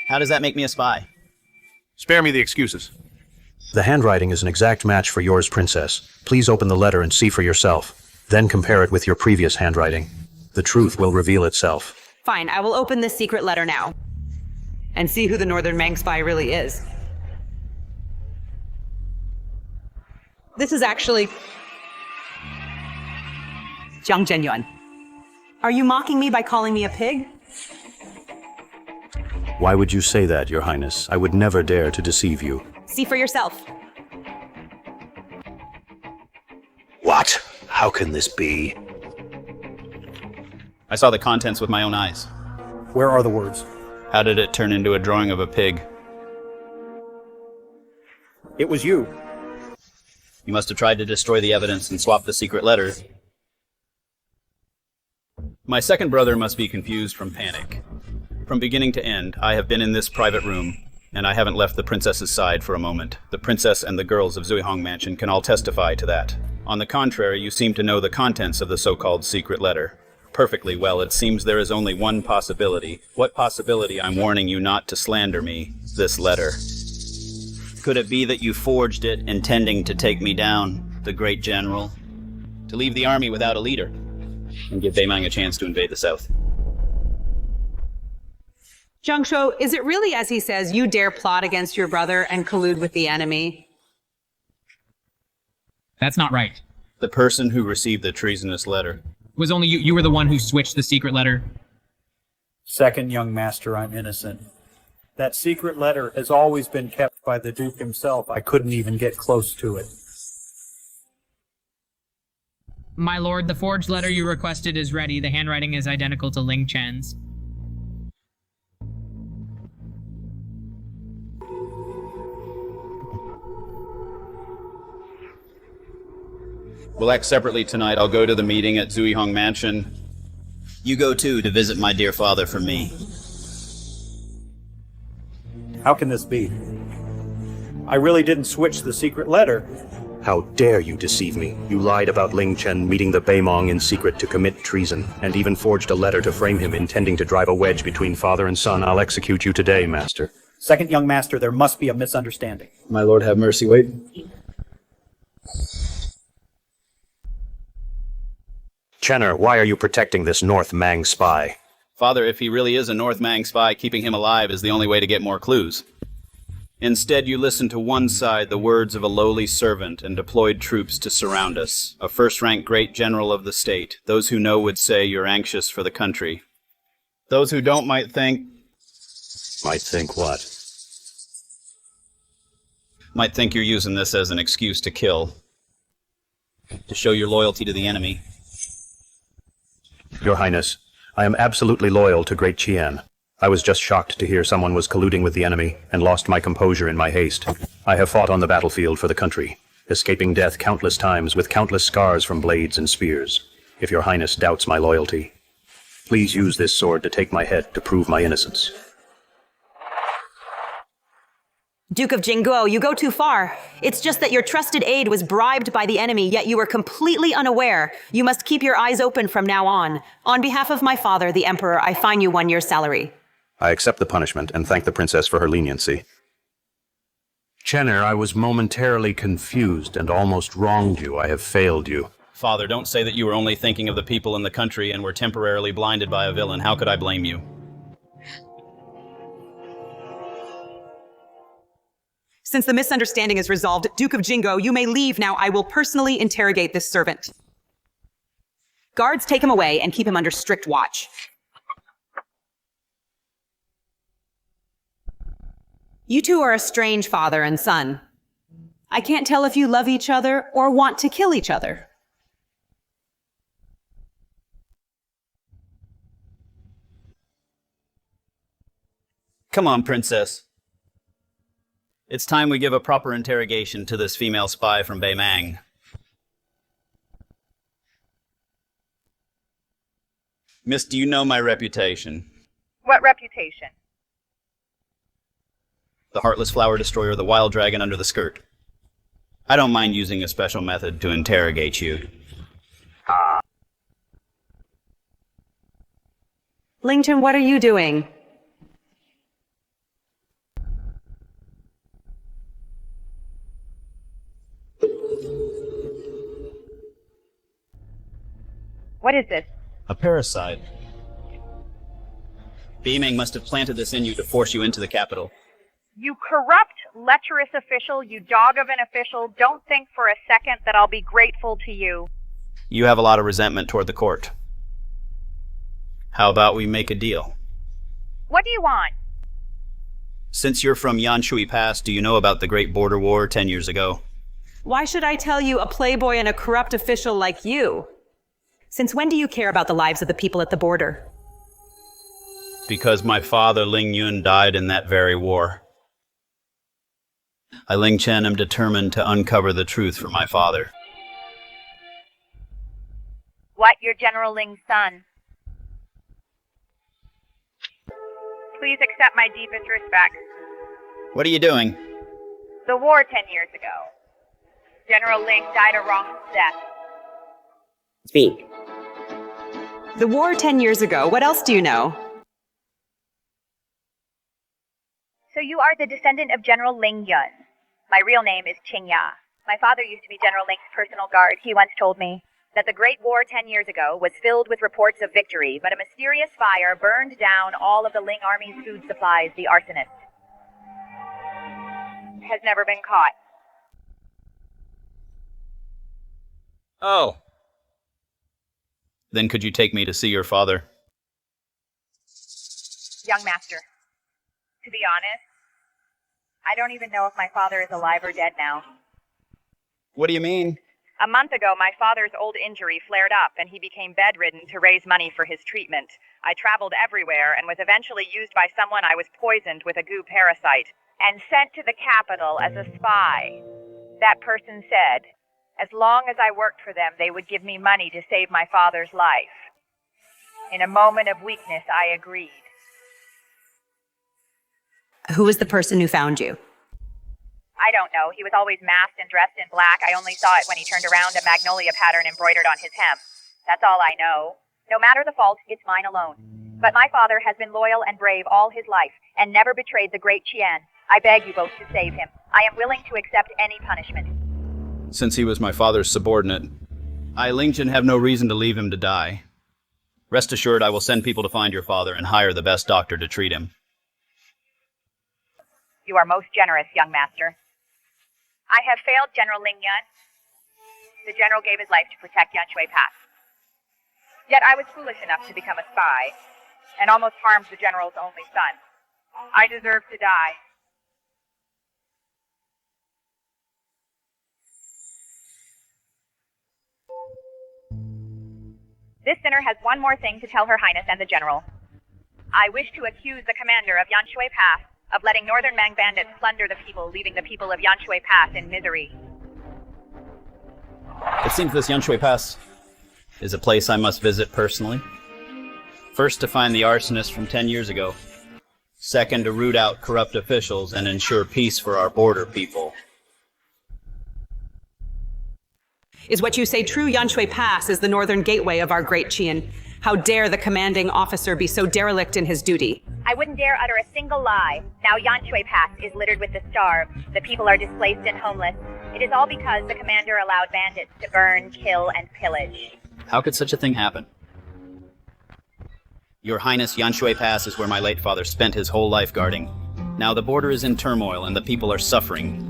How does that make me a spy? Spare me the excuses. The handwriting is an exact match for yours, Princess. Please open the letter and see for yourself. Then compare it with your previous handwriting. The truth will reveal itself. Fine, I will open this secret letter now. And see who the Northern Mang spy really is. This is actually... Jiang Zhenyuan. Are you mocking me by calling me a pig? Why would you say that, Your Highness? I would never dare to deceive you. See for yourself. What? How can this be? I saw the contents with my own eyes. Where are the words? How did it turn into a drawing of a pig? It was you. You must have tried to destroy the evidence and swap the secret letter. My second brother must be confused from panic. From beginning to end, I have been in this private room, and I haven't left the princess's side for a moment. The princess and the girls of Zuihong Mansion can all testify to that. On the contrary, you seem to know the contents of the so-called secret letter. Perfectly well, it seems there is only one possibility. What possibility? I'm warning you not to slander me. This letter. Could it be that you forged it, intending to take me down, the great general? To leave the army without a leader, and give Beimang a chance to invade the south? Zhang Shou, is it really as he says, you dare plot against your brother and collude with the enemy? That's not right. The person who received the treasonous letter. It was only you. You were the one who switched the secret letter. Second young master, I'm innocent. That secret letter has always been kept by the Duke himself. I couldn't even get close to it. My lord, the forged letter you requested is ready. The handwriting is identical to Ling Chen's. We'll act separately tonight. I'll go to the meeting at Zuihong Mansion. You go too, to visit my dear father for me. How can this be? I really didn't switch the secret letter. How dare you deceive me? You lied about Ling Chen meeting the Beimang in secret to commit treason, and even forged a letter to frame him, intending to drive a wedge between father and son. I'll execute you today, master. Second young master, there must be a misunderstanding. My lord, have mercy, wait. Chenner, why are you protecting this North Mang spy? Father, if he really is a North Mang spy, keeping him alive is the only way to get more clues. Instead, you listen to one side, the words of a lowly servant, and deployed troops to surround us. A first-rank great general of the state. Those who know would say you're anxious for the country. Those who don't might think... Might think what? Might think you're using this as an excuse to kill. To show your loyalty to the enemy. Your Highness, I am absolutely loyal to Great Qian. I was just shocked to hear someone was colluding with the enemy, and lost my composure in my haste. I have fought on the battlefield for the country, escaping death countless times with countless scars from blades and spears. If your Highness doubts my loyalty, please use this sword to take my head to prove my innocence. Duke of Jingguo, you go too far. It's just that your trusted aide was bribed by the enemy, yet you were completely unaware. You must keep your eyes open from now on. On behalf of my father, the Emperor, I fine you 1 year's salary. I accept the punishment and thank the princess for her leniency. Chenner, I was momentarily confused and almost wronged you. I have failed you. Father, don't say that you were only thinking of the people in the country and were temporarily blinded by a villain. How could I blame you? Since the misunderstanding is resolved, Duke of Jingguo, you may leave now. I will personally interrogate this servant. Guards, take him away and keep him under strict watch. You two are a strange father and son. I can't tell if you love each other or want to kill each other. Come on, princess. It's time we give a proper interrogation to this female spy from Beimang. Miss, do you know my reputation? What reputation? The heartless flower destroyer, the wild dragon under the skirt. I don't mind using a special method to interrogate you. Ling Chen, what are you doing? What is this? A parasite. Beaming must have planted this in you to force you into the capital. You corrupt, lecherous official, you dog of an official, don't think for a second that I'll be grateful to you. You have a lot of resentment toward the court. How about we make a deal? What do you want? Since you're from Yanshui Pass, do you know about the Great Border War 10 years ago? Why should I tell you, a playboy and a corrupt official like you? Since when do you care about the lives of the people at the border? Because my father, Ling Yun, died in that very war. I, Ling Chen, am determined to uncover the truth for my father. What, you're General Ling's son? Please accept my deepest respect. What are you doing? The war 10 years ago. General Ling died a wrongful death. Speak. The war 10 years ago. What else do you know? So you are the descendant of General Ling Yun. My real name is Qing Ya. My father used to be General Ling's personal guard. He once told me that the Great War 10 years ago was filled with reports of victory, but a mysterious fire burned down all of the Ling army's food supplies. The arsonist has never been caught. Oh. Then could you take me to see your father? Young master, to be honest, I don't even know if my father is alive or dead now. What do you mean? A month ago, my father's old injury flared up and he became bedridden to raise money for his treatment. I traveled everywhere and was eventually used by someone I was poisoned with a goo parasite and sent to the capital as a spy. That person said, as long as I worked for them, they would give me money to save my father's life. In a moment of weakness, I agreed. Who was the person who found you? I don't know. He was always masked and dressed in black. I only saw it when he turned around, a magnolia pattern embroidered on his hem. That's all I know. No matter the fault, it's mine alone. But my father has been loyal and brave all his life, and never betrayed the great Qian. I beg you both to save him. I am willing to accept any punishment. Since he was my father's subordinate, I, Ling Chen, have no reason to leave him to die. Rest assured, I will send people to find your father and hire the best doctor to treat him. You are most generous, young master. I have failed General Ling Yun. The general gave his life to protect Yanshui Pass. Yet I was foolish enough to become a spy, and almost harmed the general's only son. I deserve to die. This sinner has one more thing to tell Her Highness and the general. I wish to accuse the commander of Yanshui Pass of letting Northern Mang bandits plunder the people, leaving the people of Yanshui Pass in misery. It seems this Yanshui Pass is a place I must visit personally. First, to find the arsonist from 10 years ago. Second, to root out corrupt officials and ensure peace for our border people. Is what you say true? Yanshui Pass is the northern gateway of our great Qian. How dare the commanding officer be so derelict in his duty? I wouldn't dare utter a single lie. Now Yanshui Pass is littered with the starved. The people are displaced and homeless. It is all because the commander allowed bandits to burn, kill, and pillage. How could such a thing happen? Your Highness, Yanshui Pass is where my late father spent his whole life guarding. Now the border is in turmoil and the people are suffering.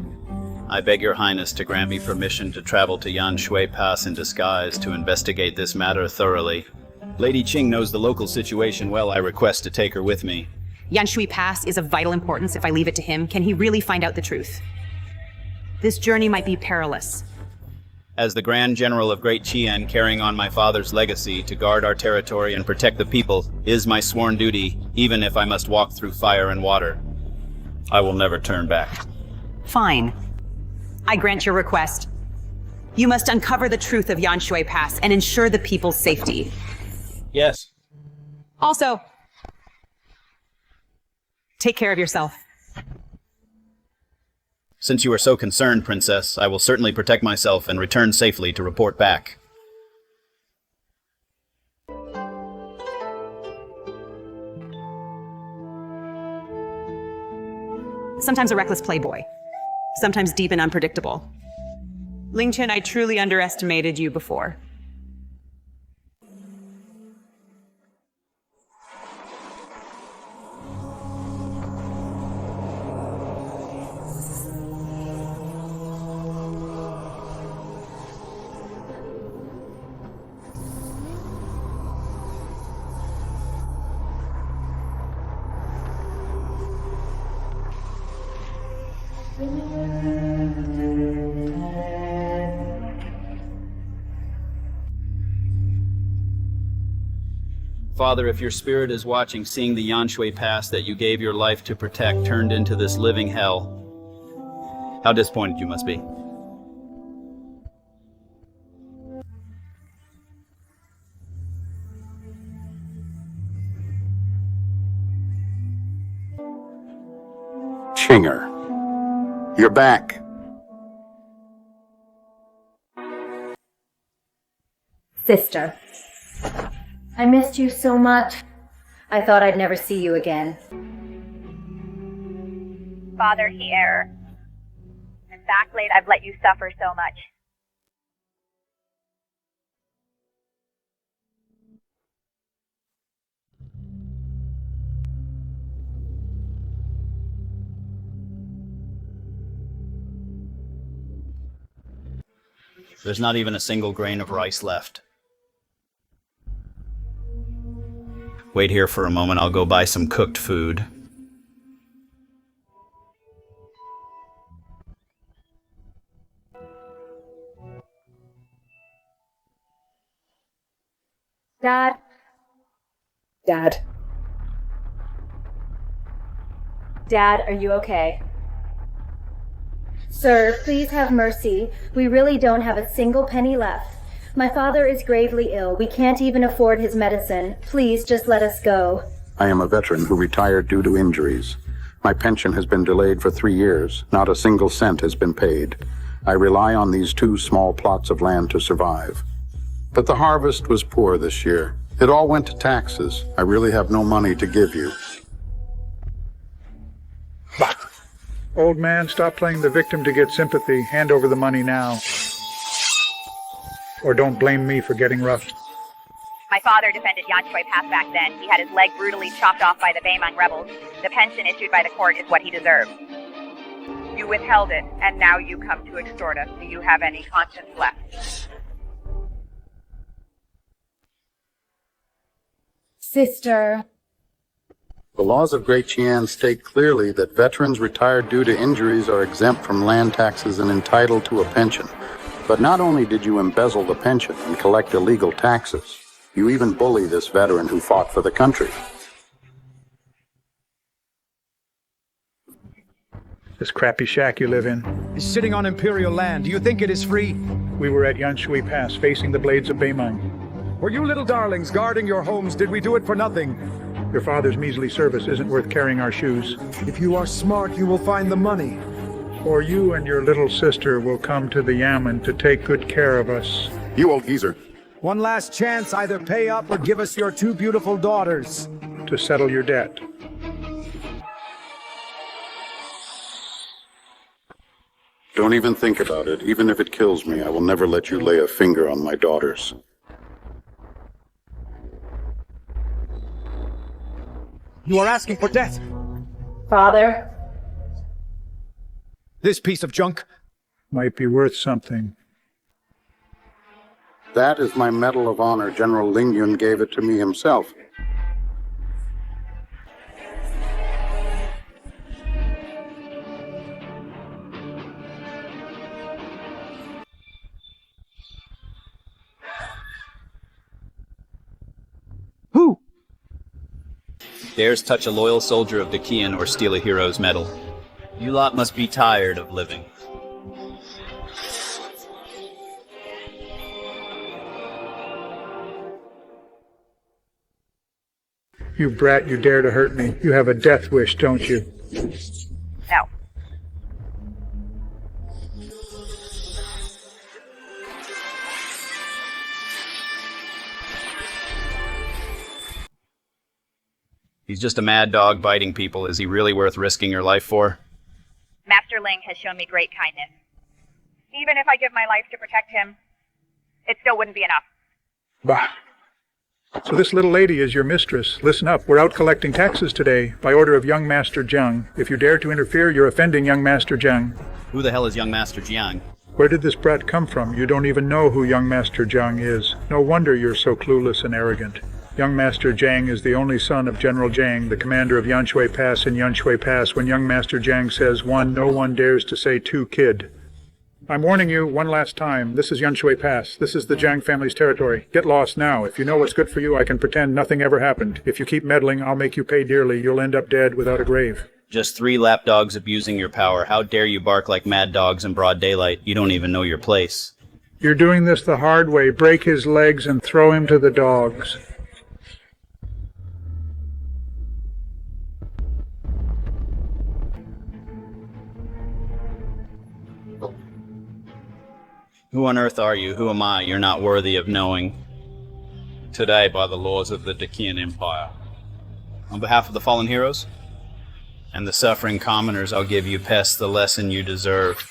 I beg your Highness to grant me permission to travel to Yanshui Pass in disguise to investigate this matter thoroughly. Lady Qing knows the local situation well. I request to take her with me. Yanshui Pass is of vital importance. If I leave it to him, can he really find out the truth? This journey might be perilous. As the Grand General of Great Qian, carrying on my father's legacy to guard our territory and protect the people is my sworn duty, even if I must walk through fire and water. I will never turn back. Fine. I grant your request. You must uncover the truth of Yanshui Pass and ensure the people's safety. Yes. Also, take care of yourself. Since you are so concerned, Princess, I will certainly protect myself and return safely to report back. Sometimes a reckless playboy. Sometimes deep and unpredictable. Ling Chen, I truly underestimated you before. Father, if your spirit is watching, seeing the Yanshui past that you gave your life to protect turned into this living hell, how disappointed you must be. Chinger, you're back. Sister, I missed you so much. I thought I'd never see you again. Father, he error. And back late I've let you suffer so much. There's not even a single grain of rice left. Wait here for a moment, I'll go buy some cooked food. Dad? Dad. Dad, are you okay? Sir, please have mercy. We really don't have a single penny left. My father is gravely ill. We can't even afford his medicine. Please just let us go. I am a veteran who retired due to injuries. My pension has been delayed for 3 years. Not a single cent has been paid. I rely on these 2 small plots of land to survive. But the harvest was poor this year. It all went to taxes. I really have no money to give you. Old man, stop playing the victim to get sympathy. Hand over the money now. Or don't blame me for getting rough. My father defended Yanshui Pass back then. He had his leg brutally chopped off by the Beimang rebels. The pension issued by the court is what he deserved. You withheld it, and now you come to extort us. Do you have any conscience left? Sister. The laws of Great Qian state clearly that veterans retired due to injuries are exempt from land taxes and entitled to a pension. But not only did you embezzle the pension and collect illegal taxes, you even bully this veteran who fought for the country. This crappy shack you live in. He's sitting on imperial land. Do you think it is free? We were at Yanshui Pass, facing the blades of Beimang. Were you little darlings guarding your homes? Did we do it for nothing? Your father's measly service isn't worth carrying our shoes. If you are smart, you will find the money. Or you and your little sister will come to the Yamen to take good care of us. You old geezer. One last chance, either pay up or give us your 2 beautiful daughters. To settle your debt. Don't even think about it. Even if it kills me, I will never let you lay a finger on my daughters. You are asking for death. Father? This piece of junk might be worth something. That is my Medal of Honor. General Ling Chen gave it to me himself. Who dares touch a loyal soldier of Dakian or steal a hero's medal? You lot must be tired of living. You brat, you dare to hurt me. You have a death wish, don't you? No. He's just a mad dog biting people. Is he really worth risking your life for? Master Ling has shown me great kindness. Even if I give my life to protect him, it still wouldn't be enough. Bah. So this little lady is your mistress. Listen up, we're out collecting taxes today, by order of young Master Jiang. If you dare to interfere, you're offending young Master Jiang. Who the hell is young Master Jiang? Where did this brat come from? You don't even know who young Master Jiang is. No wonder you're so clueless and arrogant. Young Master Jiang is the only son of General Jiang, the commander of Yanshui Pass in Yanshui Pass. When young Master Jiang says one, no one dares to say two, kid. I'm warning you one last time. This is Yanshui Pass. This is the Jiang family's territory. Get lost now. If you know what's good for you, I can pretend nothing ever happened. If you keep meddling, I'll make you pay dearly. You'll end up dead without a grave. Just 3 lapdogs abusing your power. How dare you bark like mad dogs in broad daylight? You don't even know your place. You're doing this the hard way. Break his legs and throw him to the dogs. Who on earth are you? Who am I? You're not worthy of knowing. Today, by the laws of the Dacian Empire. On behalf of the fallen heroes and the suffering commoners, I'll give you, pests, the lesson you deserve.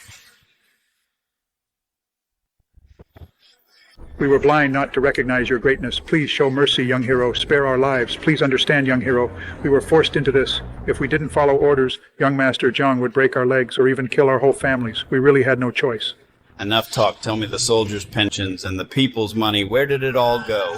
We were blind not to recognize your greatness. Please show mercy, young hero. Spare our lives. Please understand, young hero. We were forced into this. If we didn't follow orders, young Master Jiang would break our legs or even kill our whole families. We really had no choice. Enough talk. Tell me the soldiers' pensions and the people's money. Where did it all go?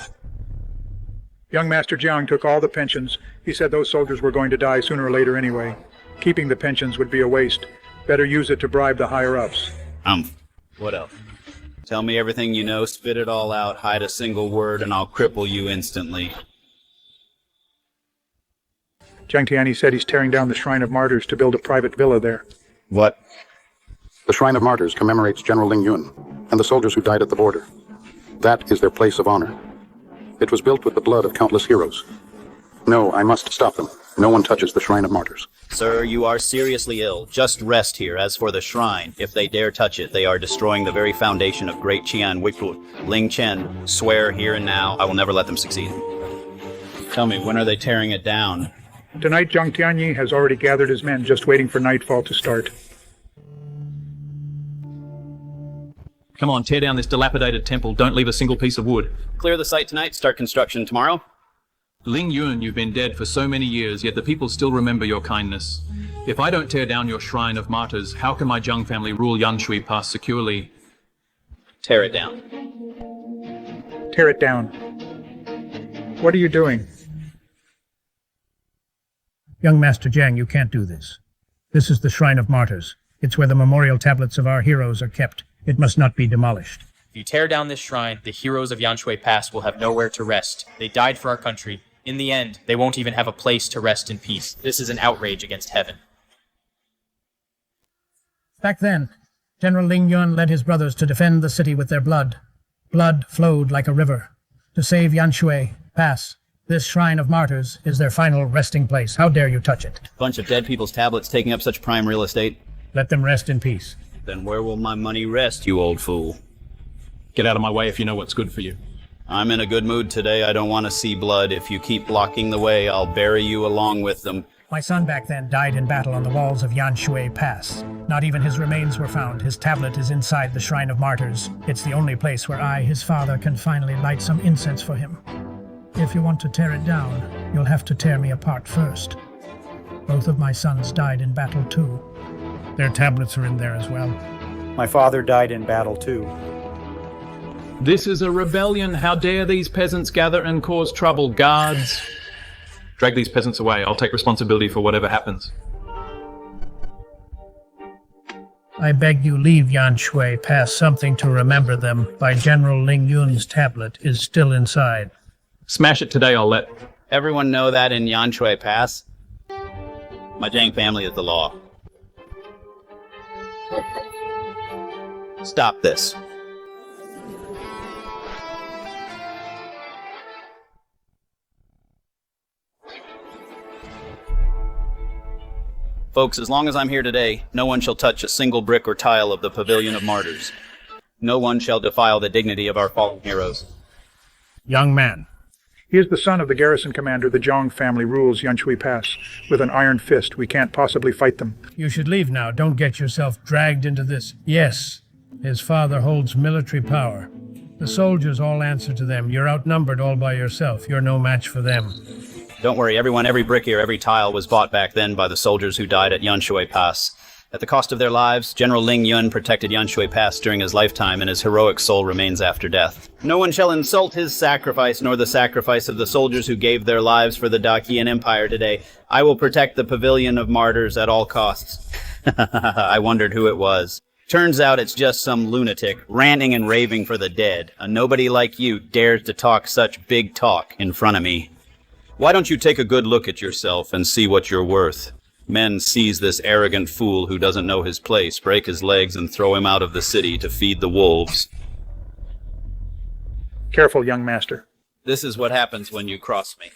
Young Master Jiang took all the pensions. He said those soldiers were going to die sooner or later anyway. Keeping the pensions would be a waste. Better use it to bribe the higher-ups. What else? Tell me everything you know, spit it all out, hide a single word, and I'll cripple you instantly. Jiang Tianyi said he's tearing down the Shrine of Martyrs to build a private villa there. What? The Shrine of Martyrs commemorates General Ling Yun and the soldiers who died at the border. That is their place of honor. It was built with the blood of countless heroes. No, I must stop them. No one touches the Shrine of Martyrs. Sir, you are seriously ill. Just rest here. As for the shrine, if they dare touch it, they are destroying the very foundation of Great Qian Weiklu. Ling Chen, swear here and now, I will never let them succeed. Tell me, when are they tearing it down? Tonight, Jiang Tianyi has already gathered his men, just waiting for nightfall to start. Come on, tear down this dilapidated temple. Don't leave a single piece of wood. Clear the site tonight, start construction tomorrow. Ling Yun, you've been dead for so many years, yet the people still remember your kindness. If I don't tear down your Shrine of Martyrs, how can my Zheng family rule Yanshui Pass securely? Tear it down. Tear it down. What are you doing? Young Master Jiang, you can't do this. This is the Shrine of Martyrs. It's where the memorial tablets of our heroes are kept. It must not be demolished. If you tear down this shrine, the heroes of Yanshui Pass will have nowhere to rest. They died for our country. In the end, they won't even have a place to rest in peace. This is an outrage against heaven. Back then, General Ling Yun led his brothers to defend the city with their blood. Blood flowed like a river. To save Yanshui Pass, this Shrine of Martyrs is their final resting place. How dare you touch it? Bunch of dead people's tablets taking up such prime real estate. Let them rest in peace. Then where will my money rest, you old fool? Get out of my way if you know what's good for you. I'm in a good mood today. I don't want to see blood. If you keep blocking the way, I'll bury you along with them. My son back then died in battle on the walls of Yanshui Pass. Not even his remains were found. His tablet is inside the Shrine of Martyrs. It's the only place where I, his father, can finally light some incense for him. If you want to tear it down, you'll have to tear me apart first. Both of my sons died in battle too. Their tablets are in there as well. My father died in battle too. This is a rebellion. How dare these peasants gather and cause trouble? Guards! Drag these peasants away. I'll take responsibility for whatever happens. I beg you leave Yanshui Pass. Something to remember them by General Ling Yun's tablet is still inside. Smash it today, I'll let everyone know that in Yanshui Pass. My Jiang family is the law. Stop this. Folks, as long as I'm here today, no one shall touch a single brick or tile of the Pavilion of Martyrs. No one shall defile the dignity of our fallen heroes. Young man. He is the son of the garrison commander. The Zhang family rules Yanshui Pass. With an iron fist, we can't possibly fight them. You should leave now. Don't get yourself dragged into this. Yes, his father holds military power. The soldiers all answer to them. You're outnumbered all by yourself. You're no match for them. Don't worry, everyone, every brick here, every tile was bought back then by the soldiers who died at Yanshui Pass. At the cost of their lives, General Ling Yun protected Yanshui Pass during his lifetime, and his heroic soul remains after death. No one shall insult his sacrifice, nor the sacrifice of the soldiers who gave their lives for the Dacian Empire today. I will protect the Pavilion of Martyrs at all costs. I wondered who it was. Turns out it's just some lunatic, ranting and raving for the dead. A nobody like you dares to talk such big talk in front of me. Why don't you take a good look at yourself and see what you're worth? Men seize this arrogant fool who doesn't know his place, break his legs, and throw him out of the city to feed the wolves. Careful, young master. This is what happens when you cross me.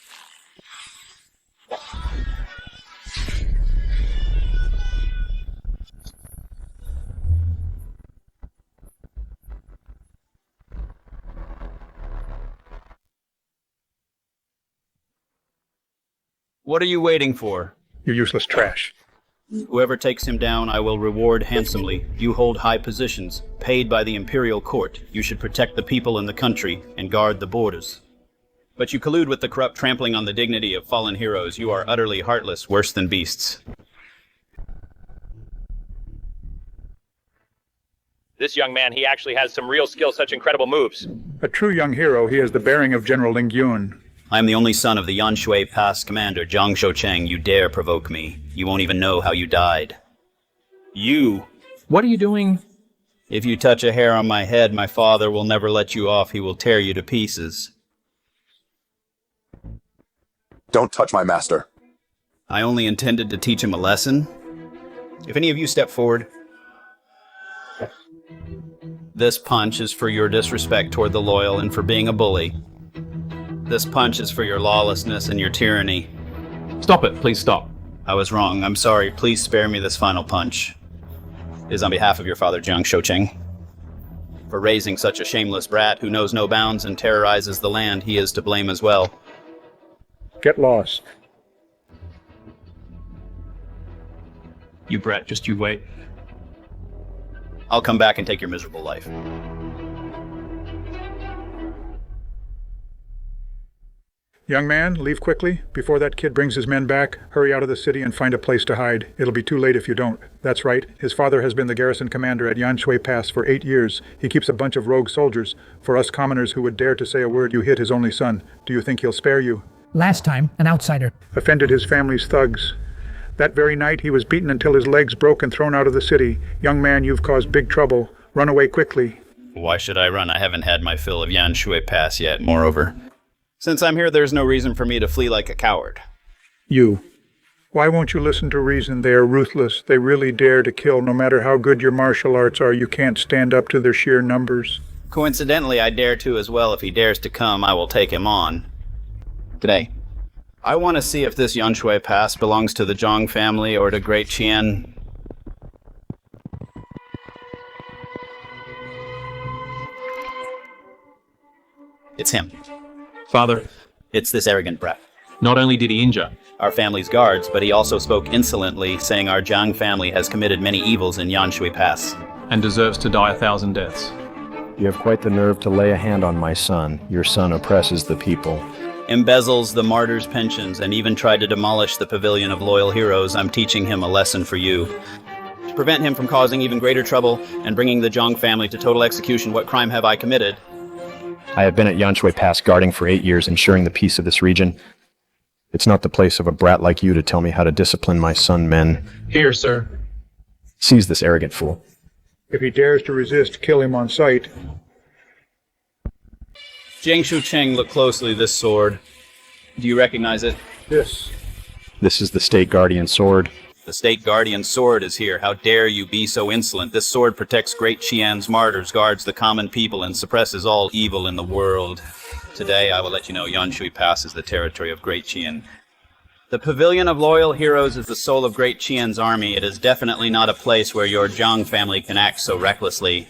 What are you waiting for? You useless trash. Whoever takes him down, I will reward handsomely. You hold high positions, paid by the imperial court. You should protect the people in the country and guard the borders. But you collude with the corrupt, trampling on the dignity of fallen heroes. You are utterly heartless, worse than beasts. This young man, he actually has some real skill, such incredible moves. A true young hero, he has the bearing of General Ling Yun. I am the only son of the Yanshui Pass commander, Zhang Shoucheng. You dare provoke me. You won't even know how you died. You! What are you doing? If you touch a hair on my head, my father will never let you off. He will tear you to pieces. Don't touch my master. I only intended to teach him a lesson. If any of you step forward... This punch is for your disrespect toward the loyal and for being a bully. This punch is for your lawlessness and your tyranny. Stop it, please stop. I was wrong. I'm sorry. Please spare me this final punch. It is on behalf of your father, Zhang Shoucheng. For raising such a shameless brat who knows no bounds and terrorizes the land, he is to blame as well. Get lost. You brat, just you wait. I'll come back and take your miserable life. Young man, leave quickly. Before that kid brings his men back, hurry out of the city and find a place to hide. It'll be too late if you don't. That's right. His father has been the garrison commander at Yanshui Pass for 8 years. He keeps a bunch of rogue soldiers. For us commoners who would dare to say a word, you hit his only son. Do you think he'll spare you? Last time, an outsider offended his family's thugs. That very night, he was beaten until his legs broke and thrown out of the city. Young man, you've caused big trouble. Run away quickly. Why should I run? I haven't had my fill of Yanshui Pass yet. Moreover, since I'm here, there's no reason for me to flee like a coward. You. Why won't you listen to reason? They are ruthless. They really dare to kill. No matter how good your martial arts are, you can't stand up to their sheer numbers. Coincidentally, I dare to as well. If he dares to come, I will take him on. Today, I want to see if this Yanshui Pass belongs to the Zhang family or to Great Qian. It's him. Father. It's this arrogant brat. Not only did he injure our family's guards, but he also spoke insolently, saying our Zhang family has committed many evils in Yanshui Pass. And deserves to die 1,000 deaths. You have quite the nerve to lay a hand on my son. Your son oppresses the people. Embezzles the martyrs' pensions, and even tried to demolish the Pavilion of Loyal Heroes. I'm teaching him a lesson for you. To prevent him from causing even greater trouble and bringing the Zhang family to total execution, what crime have I committed? I have been at Yanshui Pass guarding for 8 years, ensuring the peace of this region. It's not the place of a brat like you to tell me how to discipline my son, men. Here, sir. Seize this arrogant fool. If he dares to resist, kill him on sight. Zhang Shoucheng, look closely, this sword. Do you recognize it? This. This is the State Guardian sword. The State Guardian sword is here. How dare you be so insolent? This sword protects Great Qian's martyrs, guards the common people, and suppresses all evil in the world. Today, I will let you know Yanshui Pass is the territory of Great Qian. The Pavilion of Loyal Heroes is the soul of Great Qian's army. It is definitely not a place where your Zhang family can act so recklessly.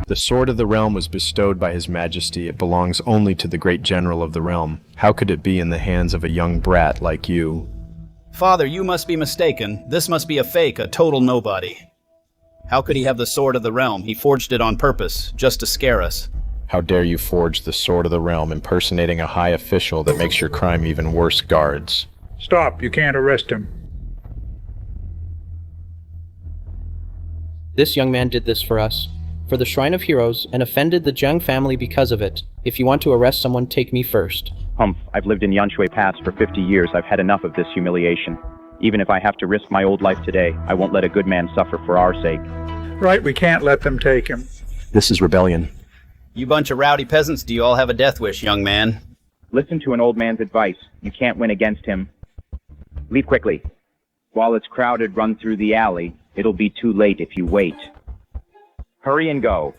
The Sword of the Realm was bestowed by His Majesty. It belongs only to the great general of the realm. How could it be in the hands of a young brat like you? Father, you must be mistaken. This must be a fake, a total nobody. How could he have the Sword of the Realm? He forged it on purpose, just to scare us. How dare you forge the Sword of the Realm, impersonating a high official that makes your crime even worse, guards? Stop, you can't arrest him. This young man did this for us, for the Shrine of Heroes, and offended the Zheng family because of it. If you want to arrest someone, take me first. Humph, I've lived in Yanshui Pass for 50 years. I've had enough of this humiliation. Even if I have to risk my old life today, I won't let a good man suffer for our sake. Right, we can't let them take him. This is rebellion. You bunch of rowdy peasants, do you all have a death wish, young man? Listen to an old man's advice. You can't win against him. Leave quickly. While it's crowded, run through the alley. It'll be too late if you wait. Hurry and go.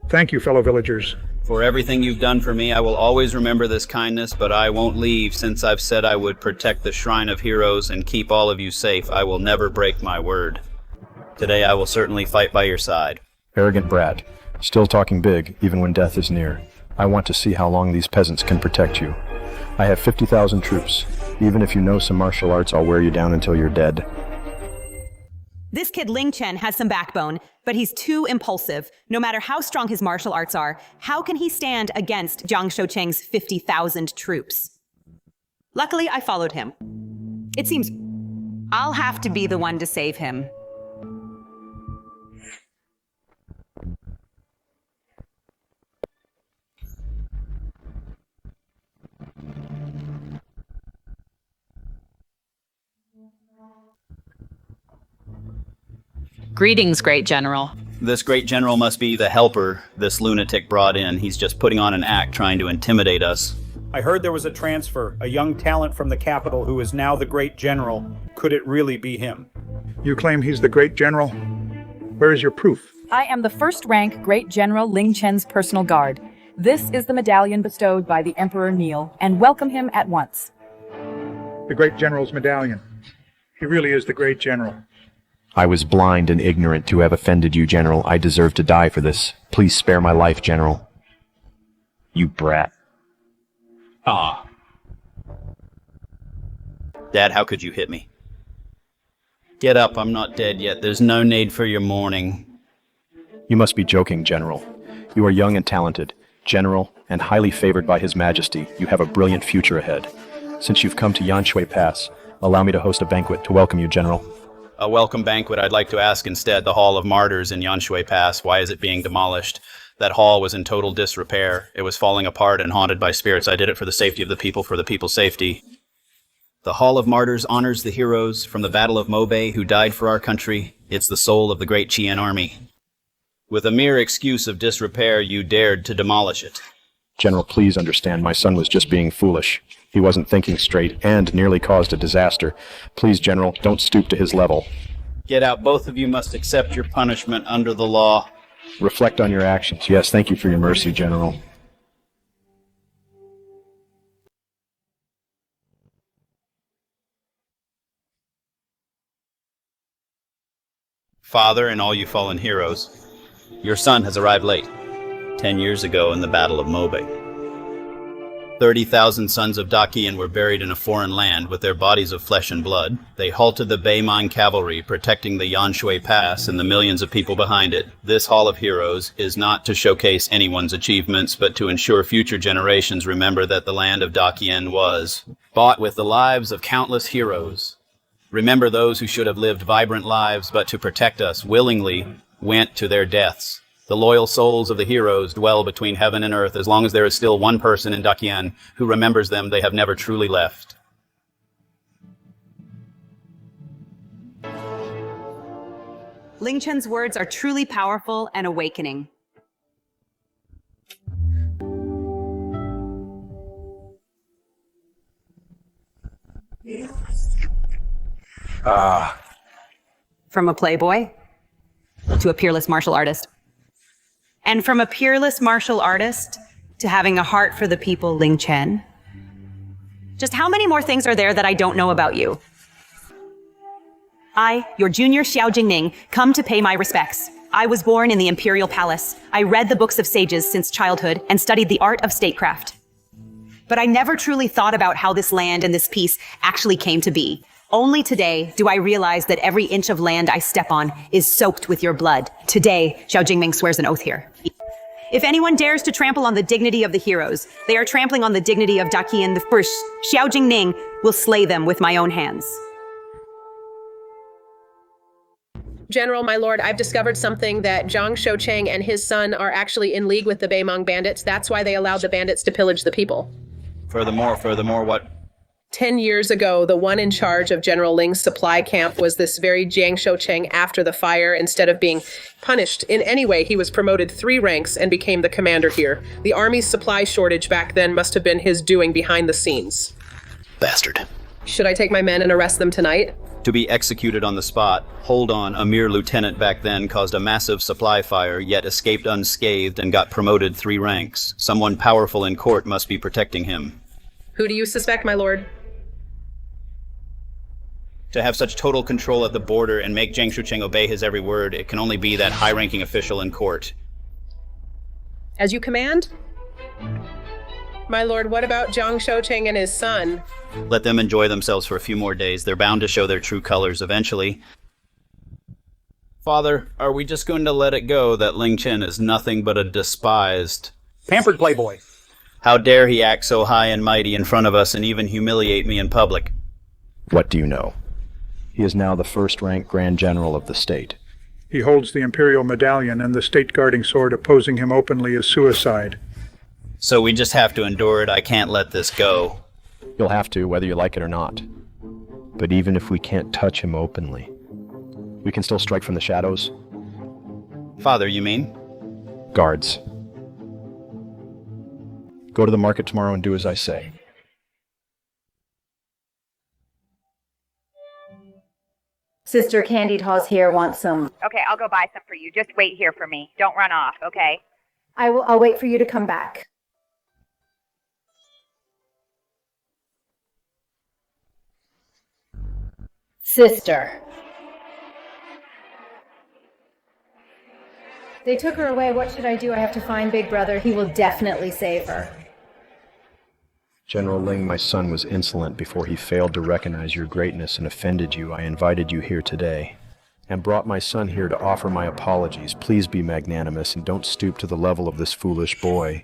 Thank you, fellow villagers. For everything you've done for me, I will always remember this kindness, but I won't leave since I've said I would protect the Shrine of Heroes and keep all of you safe. I will never break my word. Today I will certainly fight by your side. Arrogant brat. Still talking big, even when death is near. I want to see how long these peasants can protect you. I have 50,000 troops. Even if you know some martial arts, I'll wear you down until you're dead. This kid Ling Chen has some backbone, but he's too impulsive. No matter how strong his martial arts are, how can he stand against Jiang Shoucheng's 50,000 troops? Luckily, I followed him. It seems I'll have to be the one to save him. Greetings, great general. This great general must be the helper this lunatic brought in. He's just putting on an act trying to intimidate us. I heard there was a transfer, a young talent from the capital who is now the great general. Could it really be him? You claim he's the great general? Where is your proof? I am the first-rank Great General Ling Chen's personal guard. This is the medallion bestowed by the Emperor Neil, and welcome him at once. The great general's medallion. He really is the great general. I was blind and ignorant to have offended you, General. I deserve to die for this. Please spare my life, General. You brat. Ah. Dad, how could you hit me? Get up, I'm not dead yet. There's no need for your mourning. You must be joking, General. You are young and talented, General, and highly favored by His Majesty. You have a brilliant future ahead. Since you've come to Yanshui Pass, allow me to host a banquet to welcome you, General. A welcome banquet. I'd like to ask instead the Hall of Martyrs in Yanshui Pass. Why is it being demolished? That hall was in total disrepair. It was falling apart and haunted by spirits. I did it for the safety of the people, for the people's safety. The Hall of Martyrs honors the heroes from the Battle of Mobei who died for our country. It's the soul of the great Qian army. With a mere excuse of disrepair, you dared to demolish it. General, please understand, my son was just being foolish. He wasn't thinking straight and nearly caused a disaster. Please, General, don't stoop to his level. Get out. Both of you must accept your punishment under the law. Reflect on your actions. Yes, thank you for your mercy, General. Father and all you fallen heroes, your son has arrived late, 10 years ago in the Battle of Mobei. 30,000 sons of Dakian were buried in a foreign land with their bodies of flesh and blood. They halted the Beimang cavalry, protecting the Yanshui Pass and the millions of people behind it. This Hall of Heroes is not to showcase anyone's achievements, but to ensure future generations remember that the land of Dakian was bought with the lives of countless heroes. Remember those who should have lived vibrant lives, but to protect us willingly went to their deaths. The loyal souls of the heroes dwell between heaven and earth. As long as there is still one person in Dakian who remembers them, they have never truly left. Ling Chen's words are truly powerful and awakening. From a playboy to a peerless martial artist. And from a peerless martial artist to having a heart for the people, Ling Chen. Just how many more things are there that I don't know about you? I, your junior Xiao Jingning, come to pay my respects. I was born in the imperial palace. I read the books of sages since childhood and studied the art of statecraft. But I never truly thought about how this land and this peace actually came to be. Only today do I realize that every inch of land I step on is soaked with your blood. Today, Xiao Jingming swears an oath here. If anyone dares to trample on the dignity of the heroes, they are trampling on the dignity of Dakian the First. Xiao Jingning will slay them with my own hands. General, my lord, I've discovered something that Zhang Shoucheng and his son are actually in league with the Beimang bandits. That's why they allowed the bandits to pillage the people. Furthermore, what? 10 years ago, the one in charge of General Ling's supply camp was this very Jiang Shoucheng after the fire. Instead of being punished in any way, he was promoted 3 ranks and became the commander here. The army's supply shortage back then must have been his doing behind the scenes. Bastard. Should I take my men and arrest them tonight? To be executed on the spot. Hold on, a mere lieutenant back then caused a massive supply fire, yet escaped unscathed and got promoted 3 ranks. Someone powerful in court must be protecting him. Who do you suspect, my lord? To have such total control at the border and make Jiang Shucheng obey his every word, it can only be that high-ranking official in court. As you command? My lord, what about Jiang Shoucheng and his son? Let them enjoy themselves for a few more days. They're bound to show their true colors eventually. Father, are we just going to let it go that Ling Chen is nothing but a despised... pampered playboy? How dare he act so high and mighty in front of us and even humiliate me in public? What do you know? He is now the first-rank Grand General of the state. He holds the imperial medallion, and the state-guarding sword opposing him openly is suicide. So we just have to endure it. I can't let this go. You'll have to, whether you like it or not. But even if we can't touch him openly, we can still strike from the shadows. Father, you mean? Guards. Go to the market tomorrow and do as I say. Sister Candied Hawes here wants some. Okay, I'll go buy some for you. Just wait here for me. Don't run off, okay? I'll wait for you to come back. Sister. They took her away. What should I do? I have to find Big Brother. He will definitely save her. General Ling, my son was insolent before he failed to recognize your greatness and offended you. I invited you here today and brought my son here to offer my apologies. Please be magnanimous and don't stoop to the level of this foolish boy.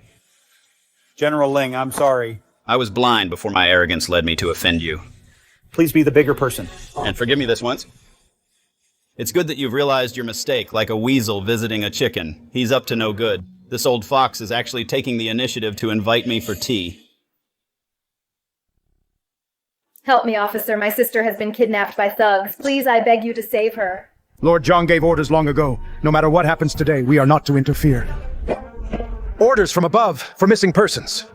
General Ling, I'm sorry. I was blind before my arrogance led me to offend you. Please be the bigger person. And forgive me this once. It's good that you've realized your mistake, like a weasel visiting a chicken. He's up to no good. This old fox is actually taking the initiative to invite me for tea. Help me, officer. My sister has been kidnapped by thugs. Please, I beg you to save her. Lord Zhang gave orders long ago. No matter what happens today, we are not to interfere. Orders from above for missing persons.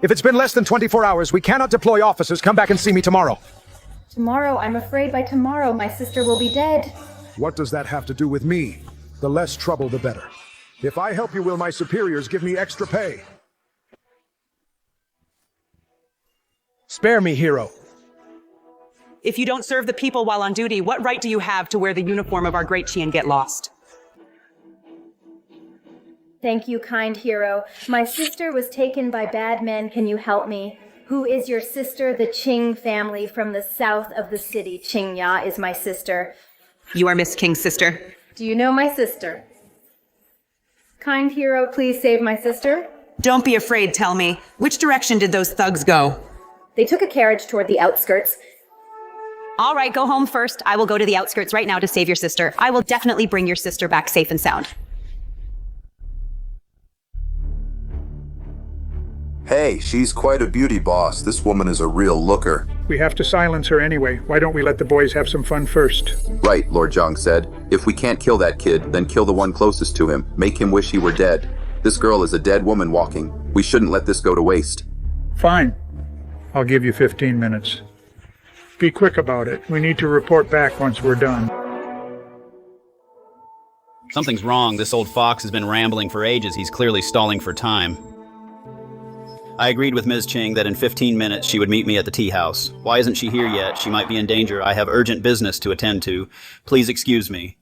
If it's been less than 24 hours, we cannot deploy officers. Come back and see me tomorrow. Tomorrow? I'm afraid by tomorrow my sister will be dead. What does that have to do with me? The less trouble, the better. If I help you, will my superiors give me extra pay? Spare me, hero. If you don't serve the people while on duty, what right do you have to wear the uniform of our great Qi and get lost? Thank you, kind hero. My sister was taken by bad men. Can you help me? Who is your sister? The Qing family from the south of the city. Qingya is my sister. You are Miss King's sister. Do you know my sister? Kind hero, please save my sister. Don't be afraid, tell me. Which direction did those thugs go? They took a carriage toward the outskirts. All right, go home first. I will go to the outskirts right now to save your sister. I will definitely bring your sister back safe and sound. Hey, she's quite a beauty, boss. This woman is a real looker. We have to silence her anyway. Why don't we let the boys have some fun first? Right, Lord Zhang said. If we can't kill that kid, then kill the one closest to him. Make him wish he were dead. This girl is a dead woman walking. We shouldn't let this go to waste. Fine. I'll give you 15 minutes. Be quick about it. We need to report back once we're done. Something's wrong. This old fox has been rambling for ages. He's clearly stalling for time. I agreed with Ms. Ching that in 15 minutes she would meet me at the tea house. Why isn't she here yet? She might be in danger. I have urgent business to attend to. Please excuse me.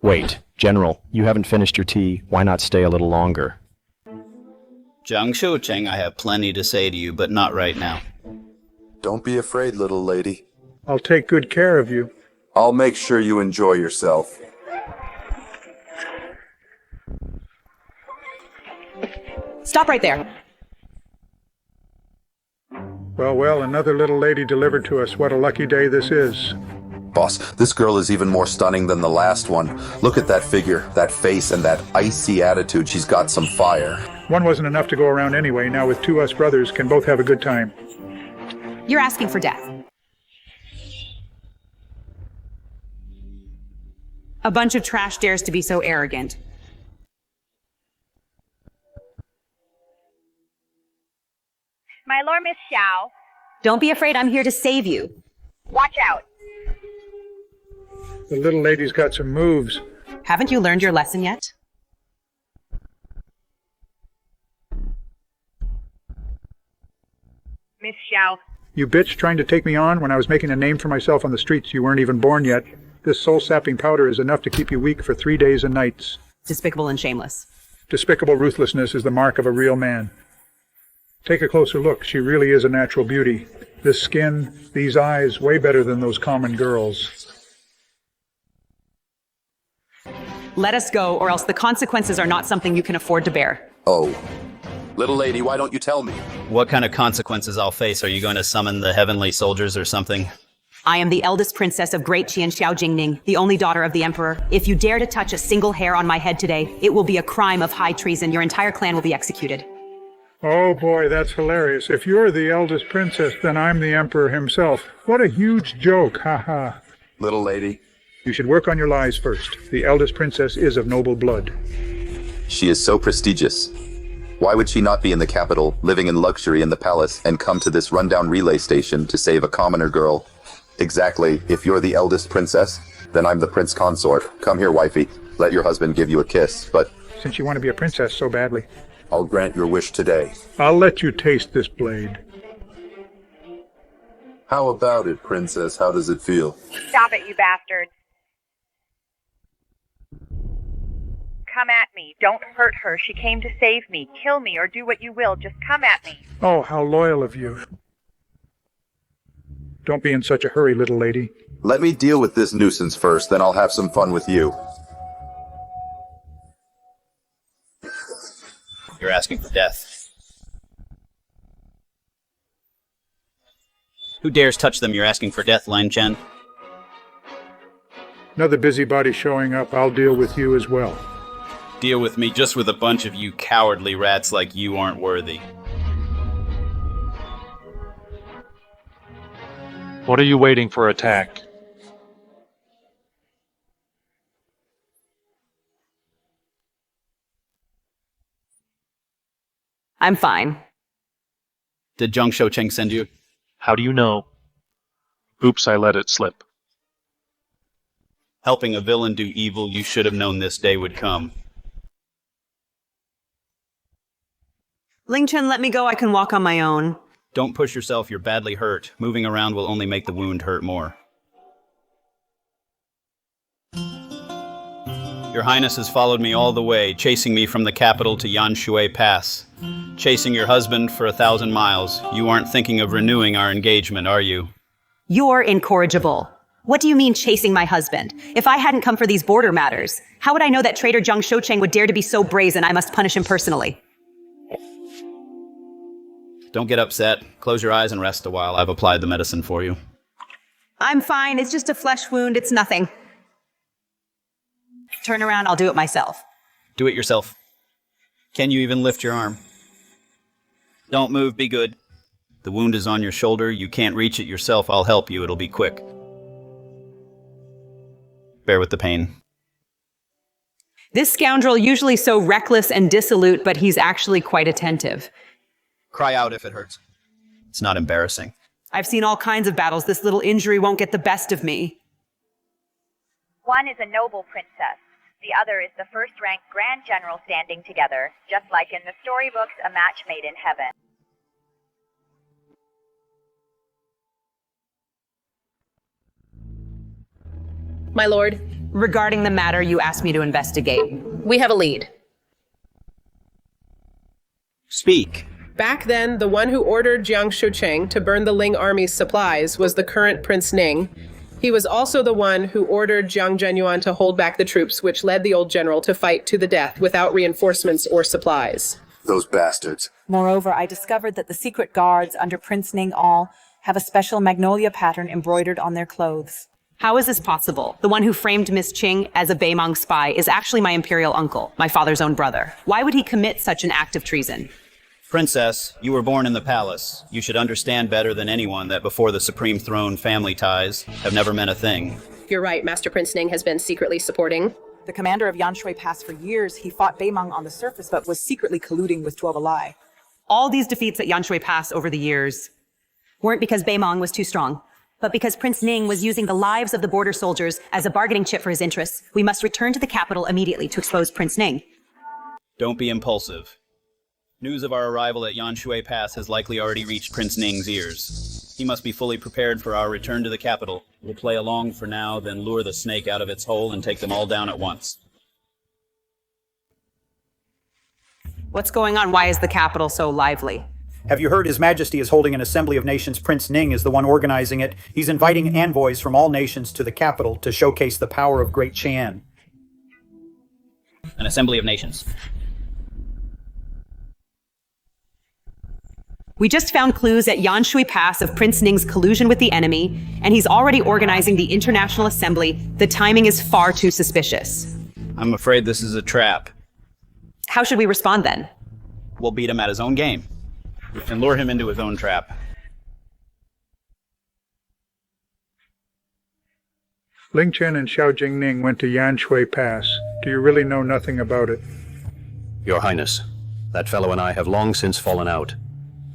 Wait, General, you haven't finished your tea. Why not stay a little longer? Zhang Shoucheng, I have plenty to say to you, but not right now. Don't be afraid, little lady. I'll take good care of you. I'll make sure you enjoy yourself. Stop right there. Well, another little lady delivered to us. What a lucky day this is. Boss, this girl is even more stunning than the last one. Look at that figure, that face, and that icy attitude. She's got some fire. One wasn't enough to go around anyway. Now with two us brothers can both have a good time. You're asking for death. A bunch of trash dares to be so arrogant. My lord, Miss Xiao. Don't be afraid, I'm here to save you. Watch out. The little lady's got some moves. Haven't you learned your lesson yet? Miss Xiao. You bitch trying to take me on when I was making a name for myself on the streets. You weren't even born yet. This soul-sapping powder is enough to keep you weak for 3 days and nights. Despicable and shameless. Despicable ruthlessness is the mark of a real man. Take a closer look. She really is a natural beauty. This skin, these eyes, way better than those common girls. Let us go, or else the consequences are not something you can afford to bear. Oh. Little lady, why don't you tell me? What kind of consequences I'll face? Are you going to summon the heavenly soldiers or something? I am the eldest princess of Great Qian Xiao Jingning, the only daughter of the emperor. If you dare to touch a single hair on my head today, it will be a crime of high treason. Your entire clan will be executed. Oh boy, that's hilarious. If you're the eldest princess, then I'm the emperor himself. What a huge joke, haha. Little lady. You should work on your lies first. The eldest princess is of noble blood. She is so prestigious. Why would she not be in the capital, living in luxury in the palace, and come to this rundown relay station to save a commoner girl? Exactly. If you're the eldest princess, then I'm the prince consort. Come here, wifey. Let your husband give you a kiss, but... Since you want to be a princess so badly. I'll grant your wish today. I'll let you taste this blade. How about it, princess? How does it feel? Stop it, you bastards. Come at me. Don't hurt her. She came to save me. Kill me or do what you will. Just come at me. Oh, how loyal of you. Don't be in such a hurry, little lady. Let me deal with this nuisance first, then I'll have some fun with you. You're asking for death. Who dares touch them? You're asking for death, Ling Chen. Another busybody showing up. I'll deal with you as well. Deal with me just with a bunch of you cowardly rats like you aren't worthy. What are you waiting for attack? I'm fine. Did Zhang Shoucheng send you? How do you know? Oops, I let it slip. Helping a villain do evil, you should have known this day would come. Ling Chen, let me go. I can walk on my own. Don't push yourself, you're badly hurt. Moving around will only make the wound hurt more. Your Highness has followed me all the way, chasing me from the capital to Yanshui Pass. Chasing your husband for 1,000 miles. You aren't thinking of renewing our engagement, are you? You're incorrigible. What do you mean chasing my husband? If I hadn't come for these border matters, how would I know that traitor Zhang Shoucheng would dare to be so brazen I must punish him personally? Don't get upset. Close your eyes and rest a while. I've applied the medicine for you. I'm fine. It's just a flesh wound. It's nothing. Turn around. I'll do it myself. Do it yourself. Can you even lift your arm? Don't move. Be good. The wound is on your shoulder. You can't reach it yourself. I'll help you. It'll be quick. Bear with the pain. This scoundrel, usually so reckless and dissolute, but he's actually quite attentive. Cry out if it hurts. It's not embarrassing. I've seen all kinds of battles. This little injury won't get the best of me. One is a noble princess. The other is the first-rank grand general standing together, just like in the storybooks, a match made in heaven. My lord. Regarding the matter you asked me to investigate. We have a lead. Speak. Back then, the one who ordered Jiang Shucheng to burn the Ling army's supplies was the current Prince Ning. He was also the one who ordered Jiang Zhenyuan to hold back the troops which led the old general to fight to the death without reinforcements or supplies. Those bastards. Moreover, I discovered that the secret guards under Prince Ning all have a special magnolia pattern embroidered on their clothes. How is this possible? The one who framed Miss Qing as a Beimang spy is actually my imperial uncle, my father's own brother. Why would he commit such an act of treason? Princess, you were born in the palace. You should understand better than anyone that before the supreme throne, family ties have never meant a thing. You're right, Master Prince Ning has been secretly supporting The commander of Yanshui Pass for years. He fought Beimang on the surface, but was secretly colluding with 12 Alai. All these defeats at Yanshui Pass over the years weren't because Beimang was too strong, but because Prince Ning was using the lives of the border soldiers as a bargaining chip for his interests. We must return to the capital immediately to expose Prince Ning. Don't be impulsive. News of our arrival at Yanshui Pass has likely already reached Prince Ning's ears. He must be fully prepared for our return to the capital. We'll play along for now, then lure the snake out of its hole and take them all down at once. What's going on? Why is the capital so lively? Have you heard His Majesty is holding an Assembly of Nations? Prince Ning is the one organizing it. He's inviting envoys from all nations to the capital to showcase the power of Great Qian. An Assembly of Nations. We just found clues at Yanshui Pass of Prince Ning's collusion with the enemy, and he's already organizing the International Assembly. The timing is far too suspicious. I'm afraid this is a trap. How should we respond then? We'll beat him at his own game and lure him into his own trap. Ling Chen and Xiao Jingning went to Yanshui Pass. Do you really know nothing about it? Your Highness, that fellow and I have long since fallen out.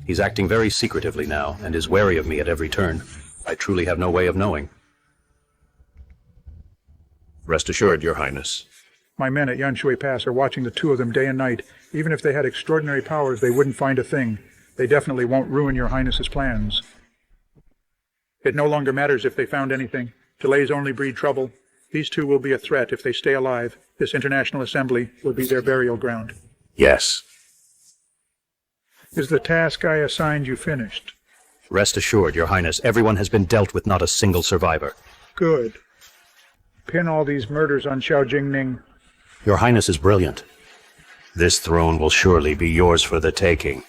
He's acting very secretively now, and is wary of me at every turn. I truly have no way of knowing. Rest assured, Your Highness. My men at Yanshui Pass are watching the two of them day and night. Even if they had extraordinary powers, they wouldn't find a thing. They definitely won't ruin Your Highness's plans. It no longer matters if they found anything. Delays only breed trouble. These two will be a threat if they stay alive. This International Assembly will be their burial ground. Yes. Is the task I assigned you finished? Rest assured, Your Highness, everyone has been dealt with, not a single survivor. Good. Pin all these murders on Xiao Jingning. Your Highness is brilliant. This throne will surely be yours for the taking.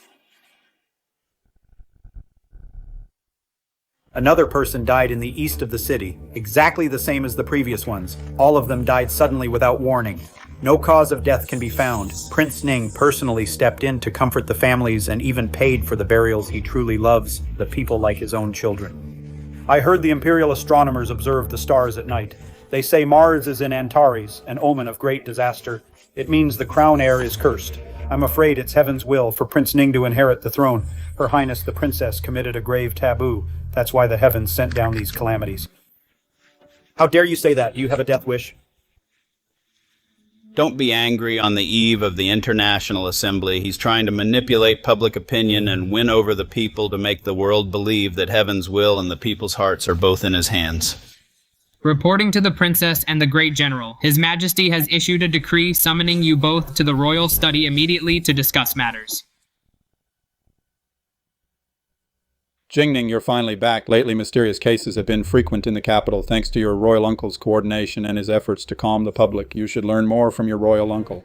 Another person died in the east of the city, exactly the same as the previous ones. All of them died suddenly without warning. No cause of death can be found. Prince Ning personally stepped in to comfort the families and even paid for the burials. He truly loves the people like his own children. I heard the imperial astronomers observe the stars at night. They say Mars is in Antares, an omen of great disaster. It means the crown heir is cursed. I'm afraid it's heaven's will for Prince Ning to inherit the throne. Her Highness the Princess committed a grave taboo. That's why the heavens sent down these calamities. How dare you say that? Do you have a death wish? Don't be angry on the eve of the International Assembly. He's trying to manipulate public opinion and win over the people to make the world believe that heaven's will and the people's hearts are both in his hands. Reporting to the Princess and the Great General, His Majesty has issued a decree summoning you both to the royal study immediately to discuss matters. Jingning, you're finally back. Lately, mysterious cases have been frequent in the capital thanks to your royal uncle's coordination and his efforts to calm the public. You should learn more from your royal uncle.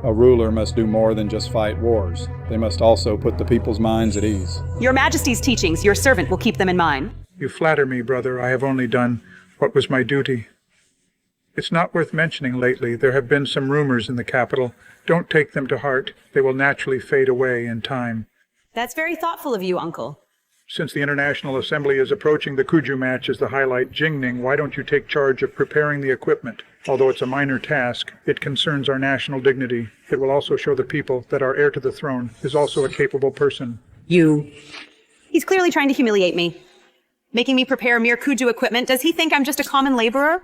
A ruler must do more than just fight wars. They must also put the people's minds at ease. Your Majesty's teachings, your servant will keep them in mind. You flatter me, brother. I have only done what was my duty. It's not worth mentioning lately. There have been some rumors in the capital. Don't take them to heart. They will naturally fade away in time. That's very thoughtful of you, Uncle. Since the International Assembly is approaching, the Kuju match as the highlight. Jingning, why don't you take charge of preparing the equipment? Although it's a minor task, it concerns our national dignity. It will also show the people that our heir to the throne is also a capable person. He's clearly trying to humiliate me. Making me prepare mere Kuju equipment. Does he think I'm just a common laborer?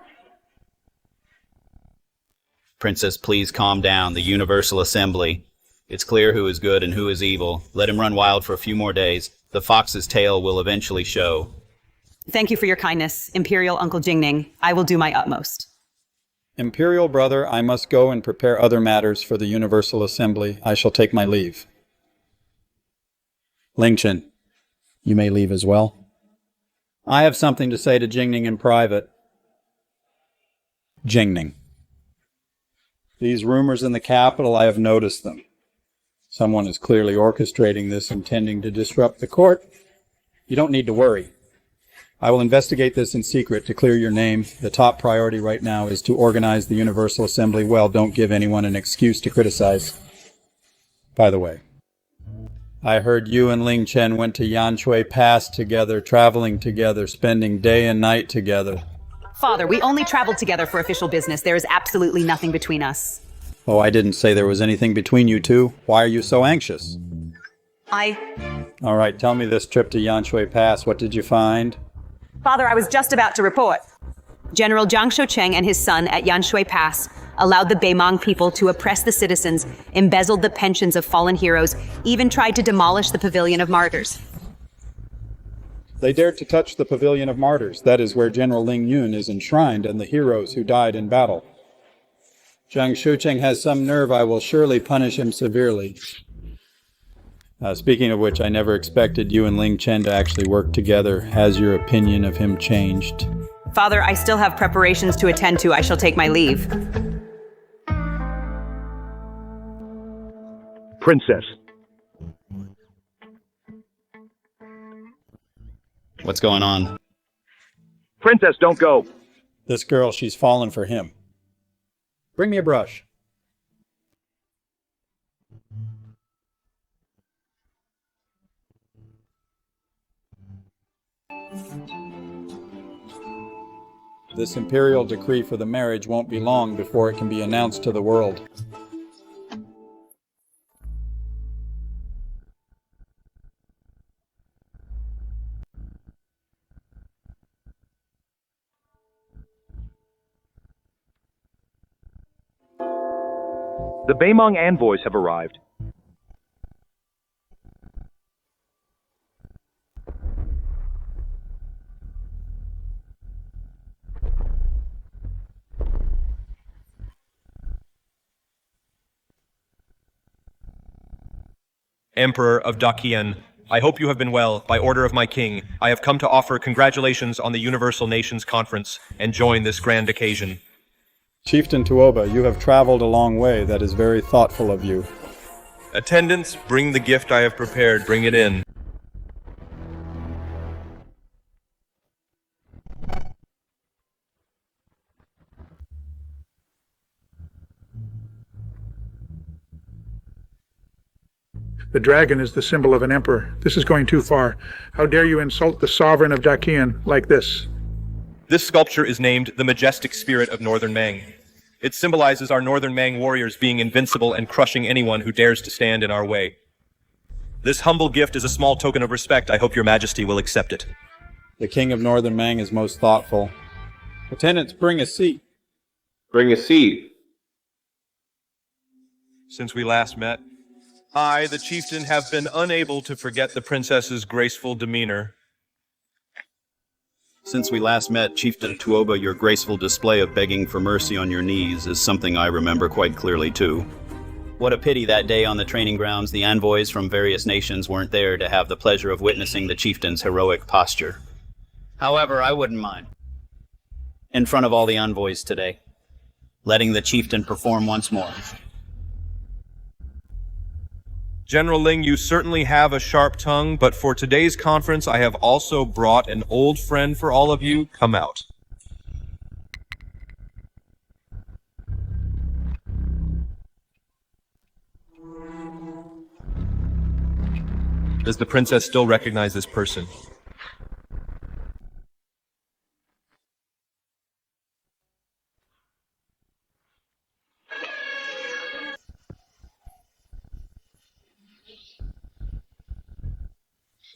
Princess, please calm down. The Universal Assembly. It's clear who is good and who is evil. Let him run wild for a few more days. The fox's tail will eventually show. Thank you for your kindness, Imperial Uncle Jingning. I will do my utmost. Imperial brother, I must go and prepare other matters for the Universal Assembly. I shall take my leave. Ling Chen, you may leave as well. I have something to say to Jingning in private. Jingning. These rumors in the capital, I have noticed them. Someone is clearly orchestrating this, intending to disrupt the court. You don't need to worry. I will investigate this in secret to clear your name. The top priority right now is to organize the Universal Assembly well. Don't give anyone an excuse to criticize. By the way, I heard you and Ling Chen went to Yanshui Pass together, traveling together, spending day and night together. Father, we only traveled together for official business. There is absolutely nothing between us. Oh, I didn't say there was anything between you two. Why are you so anxious? All right, tell me this trip to Yanshui Pass. What did you find? Father, I was just about to report. General Jiang Shoucheng and his son at Yanshui Pass allowed the Beimang people to oppress the citizens, embezzled the pensions of fallen heroes, even tried to demolish the Pavilion of Martyrs. They dared to touch the Pavilion of Martyrs. That is where General Ling Yun is enshrined and the heroes who died in battle. Jiang Shoucheng has some nerve. I will surely punish him severely. Speaking of which, I never expected you and Ling Chen to actually work together. Has your opinion of him changed? Father, I still have preparations to attend to. I shall take my leave. Princess. What's going on? Princess, don't go. This girl, she's fallen for him. Bring me a brush. This imperial decree for the marriage won't be long before it can be announced to the world. The Beimang envoys have arrived. Emperor of Daqian, I hope you have been well. By order of my king, I have come to offer congratulations on the Universal Nations Conference and join this grand occasion. Chieftain Tuoba, you have traveled a long way. That is very thoughtful of you. Attendants, bring the gift I have prepared. Bring it in. The dragon is the symbol of an emperor. This is going too far. How dare you insult the sovereign of Daqian like this? This sculpture is named the Majestic Spirit of Northern Mang. It symbolizes our Northern Mang warriors being invincible and crushing anyone who dares to stand in our way. This humble gift is a small token of respect. I hope your majesty will accept it. The king of Northern Mang is most thoughtful. Attendants, bring a seat. Bring a seat. Since we last met, I, the chieftain, have been unable to forget the princess's graceful demeanor. Since we last met, Chieftain Tuoba, your graceful display of begging for mercy on your knees is something I remember quite clearly, too. What a pity that day on the training grounds the envoys from various nations weren't there to have the pleasure of witnessing the chieftain's heroic posture. However, I wouldn't mind. In front of all the envoys today, letting the chieftain perform once more. General Ling, you certainly have a sharp tongue, but for today's conference, I have also brought an old friend for all of you. Come out. Does the princess still recognize this person?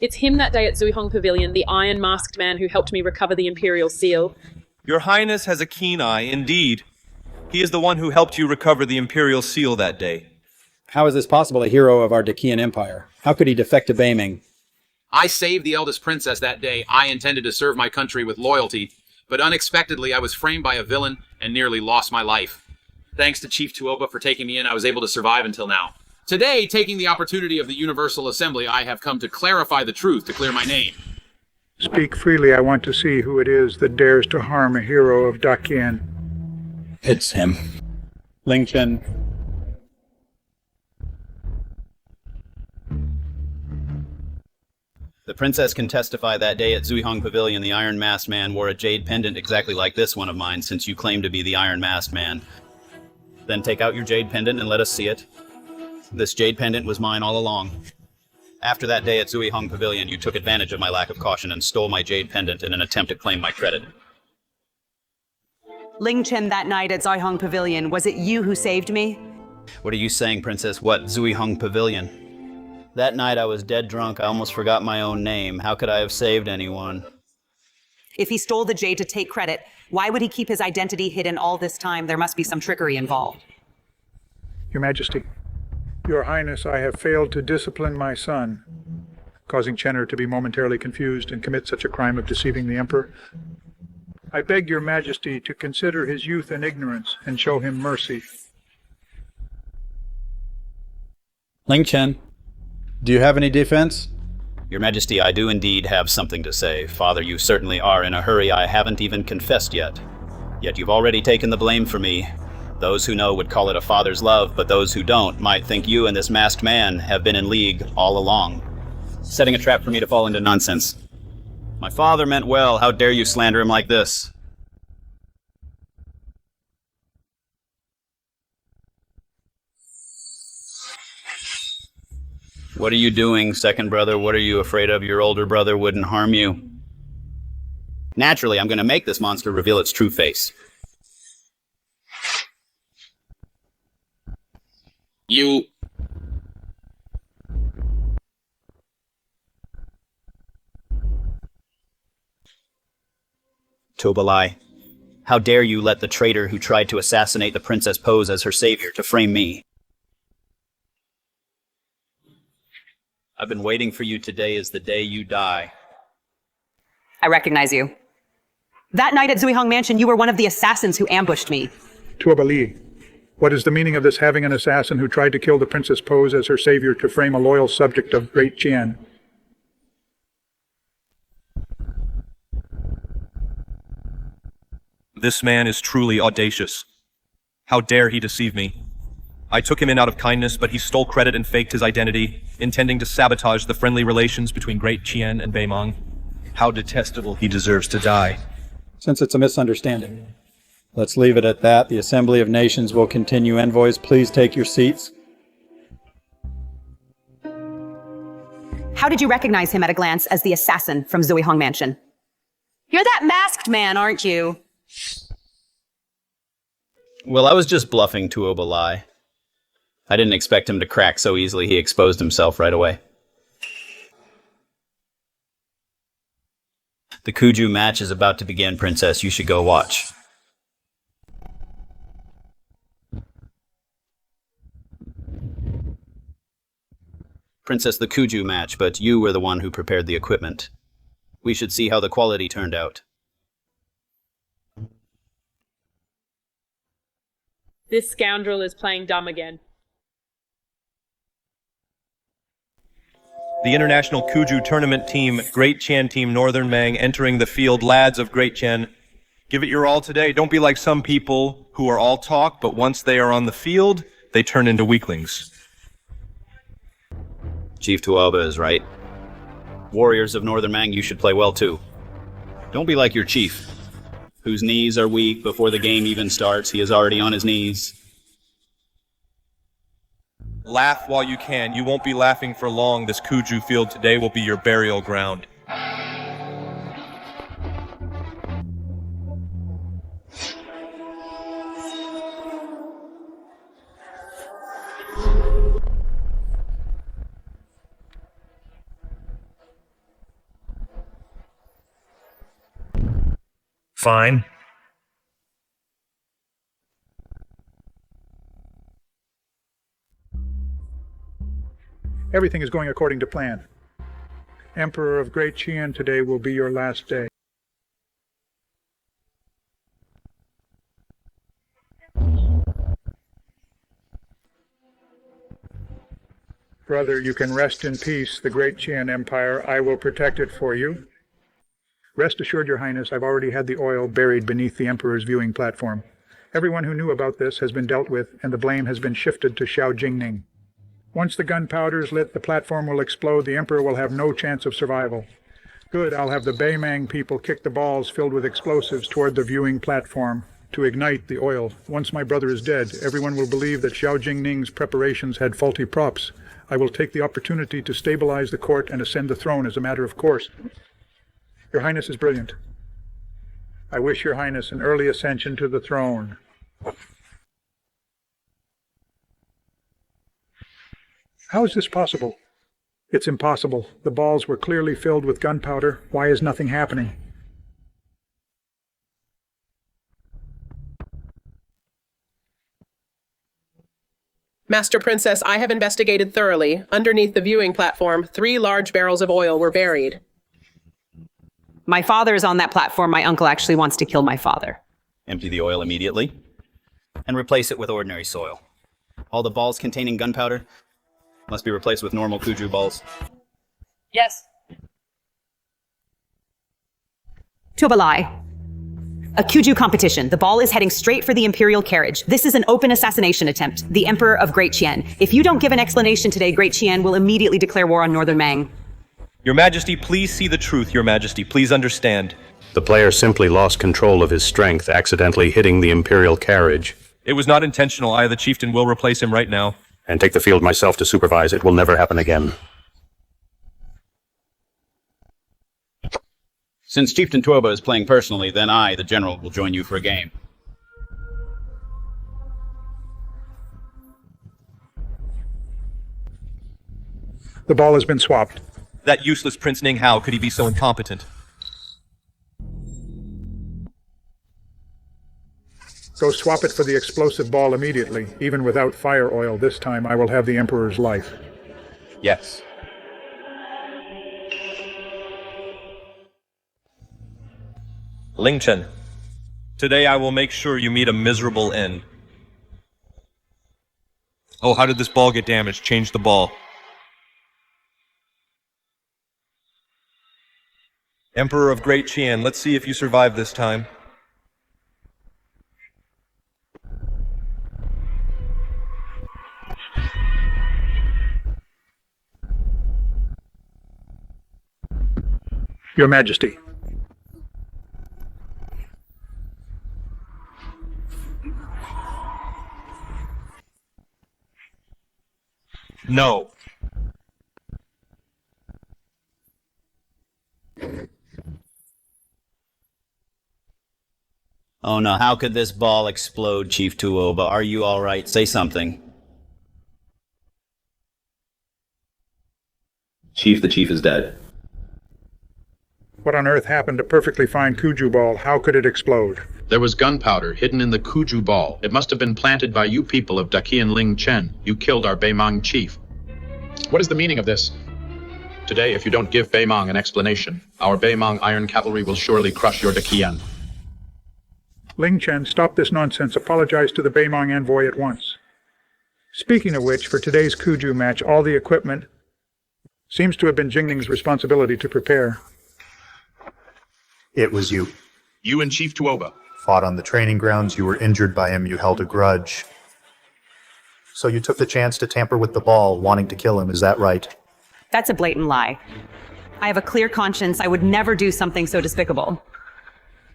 It's him that day at Zuihong Pavilion, the iron-masked man who helped me recover the imperial seal. Your Highness has a keen eye, indeed. He is the one who helped you recover the imperial seal that day. How is this possible, a hero of our Daqian Empire? How could he defect to Beiming? I saved the eldest princess that day. I intended to serve my country with loyalty, but unexpectedly I was framed by a villain and nearly lost my life. Thanks to Chief Tuoba for taking me in, I was able to survive until now. Today, taking the opportunity of the Universal Assembly, I have come to clarify the truth to clear my name. Speak freely. I want to see who it is that dares to harm a hero of Daqian. It's him. Ling Chen. The princess can testify that day at Zuihong Pavilion the Iron Masked Man wore a jade pendant exactly like this one of mine, since you claim to be the Iron Masked Man. Then take out your jade pendant and let us see it. This jade pendant was mine all along. After that day at Zuihong Pavilion, you took advantage of my lack of caution and stole my jade pendant in an attempt to claim my credit. Ling Chen that night at Zuihong Pavilion, was it you who saved me? What are you saying, Princess? What, Zuihong Pavilion? That night I was dead drunk. I almost forgot my own name. How could I have saved anyone? If he stole the jade to take credit, why would he keep his identity hidden all this time? There must be some trickery involved. Your Majesty, Your Highness, I have failed to discipline my son, causing Chenner to be momentarily confused and commit such a crime of deceiving the Emperor. I beg Your Majesty to consider his youth and ignorance and show him mercy. Ling Chen, do you have any defense? Your Majesty, I do indeed have something to say. Father, you certainly are in a hurry. I haven't even confessed yet. Yet you've already taken the blame for me. Those who know would call it a father's love, but those who don't might think you and this masked man have been in league all along, setting a trap for me to fall into nonsense. My father meant well. How dare you slander him like this? What are you doing, second brother? What are you afraid of? Your older brother wouldn't harm you. Naturally, I'm going to make this monster reveal its true face. You... Tobalai, how dare you let the traitor who tried to assassinate the princess pose as her savior to frame me? I've been waiting for you. Today is the day you die. I recognize you. That night at Zuihong Mansion, you were one of the assassins who ambushed me. Tuobali, what is the meaning of this having an assassin who tried to kill the Princess Pose as her savior to frame a loyal subject of Great Qian? This man is truly audacious. How dare he deceive me? I took him in out of kindness, but he stole credit and faked his identity, intending to sabotage the friendly relations between Great Qian and Beimong. How detestable. He deserves to die. Since it's a misunderstanding, let's leave it at that. The Assembly of Nations will continue. Envoys, please take your seats. How did you recognize him at a glance as the assassin from Zuihong Mansion? You're that masked man, aren't you? Well, I was just bluffing Tuobalai. I didn't expect him to crack so easily. He exposed himself right away. The Kuju match is about to begin, Princess. You should go watch. Princess, the Kuju match, but you were the one who prepared the equipment. We should see how the quality turned out. This scoundrel is playing dumb again. The International Kuju Tournament Team, Great Qian Team Northern Mang, entering the field. Lads of Great Qian, give it your all today. Don't be like some people who are all talk, but once they are on the field, they turn into weaklings. Chief Tuoba is right. Warriors of Northern Mang, you should play well too. Don't be like your chief, whose knees are weak before the game even starts. He is already on his knees. Laugh while you can. You won't be laughing for long. This Kuju field today will be your burial ground. Fine. Everything is going according to plan. Emperor of Great Qian, today will be your last day. Brother, you can rest in peace. The Great Qian Empire, I will protect it for you. Rest assured, Your Highness, I've already had the oil buried beneath the Emperor's viewing platform. Everyone who knew about this has been dealt with, and the blame has been shifted to Xiao Jingning. Once the gunpowder is lit, the platform will explode. The Emperor will have no chance of survival. Good, I'll have the Beimang people kick the balls filled with explosives toward the viewing platform to ignite the oil. Once my brother is dead, everyone will believe that Xiao Jingning's preparations had faulty props. I will take the opportunity to stabilize the court and ascend the throne as a matter of course. Your Highness is brilliant. I wish Your Highness an early ascension to the throne. How is this possible? It's impossible. The balls were clearly filled with gunpowder. Why is nothing happening? Master Princess, I have investigated thoroughly. Underneath the viewing platform, 3 large barrels of oil were buried. My father is on that platform. My uncle actually wants to kill my father. Empty the oil immediately and replace it with ordinary soil. All the balls containing gunpowder must be replaced with normal Kuju balls. Yes. Tubalai. A Kuju competition. The ball is heading straight for the imperial carriage. This is an open assassination attempt. The Emperor of Great Qian. If you don't give an explanation today, Great Qian will immediately declare war on Northern Mang. Your Majesty, please see the truth, Your Majesty. Please understand. The player simply lost control of his strength, accidentally hitting the imperial carriage. It was not intentional. I, the chieftain, will replace him right now. And take the field myself to supervise. It will never happen again. Since Chieftain Tuoba is playing personally, then I, the general, will join you for a game. The ball has been swapped. That useless Prince Ning, how could he be so incompetent? Go swap it for the explosive ball immediately. Even without fire oil this time, I will have the Emperor's life. Yes. Ling Chen, today I will make sure you meet a miserable end. Oh, how did this ball get damaged? Change the ball. Emperor of Great Qian, let's see if you survive this time. Your Majesty. No. Oh no, how could this ball explode, Chief Tuoba? Are you alright? Say something. Chief, the chief is dead. What on earth happened to perfectly fine Kuju ball? How could it explode? There was gunpowder hidden in the Kuju ball. It must have been planted by you people of Dakian Ling Chen. You killed our Beimang chief. What is the meaning of this? Today, if you don't give Beimang an explanation, our Beimang Iron Cavalry will surely crush your Dakian. Ling Chen, stop this nonsense. Apologize to the Beimang envoy at once. Speaking of which, for today's Kuju match, all the equipment seems to have been Jingning's responsibility to prepare. It was you. You and Chief Tuoba. Fought on the training grounds, you were injured by him, you held a grudge. So you took the chance to tamper with the ball, wanting to kill him, is that right? That's a blatant lie. I have a clear conscience. I would never do something so despicable.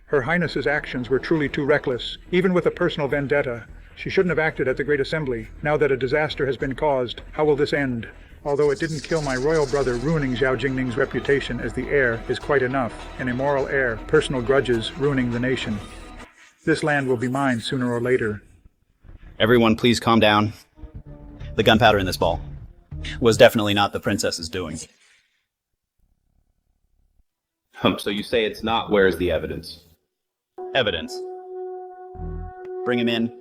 Her Highness's actions were truly too reckless. Even with a personal vendetta, she shouldn't have acted at the Great Assembly. Now that a disaster has been caused, how will this end? Although it didn't kill my royal brother, ruining Xiao Jingning's reputation as the heir is quite enough. An immoral heir, personal grudges, ruining the nation. This land will be mine sooner or later. Everyone, please calm down. The gunpowder in this ball was definitely not the princess's doing. So you say it's not. Where's the evidence? Evidence. Bring him in.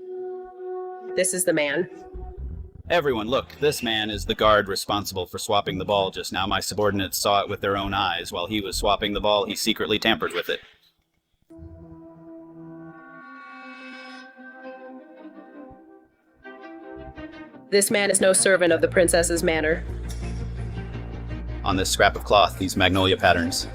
This is the man. Everyone, look, this man is the guard responsible for swapping the ball just now. My subordinates saw it with their own eyes. While he was swapping the ball, he secretly tampered with it. This man is no servant of the princess's manor. On this scrap of cloth, these magnolia patterns.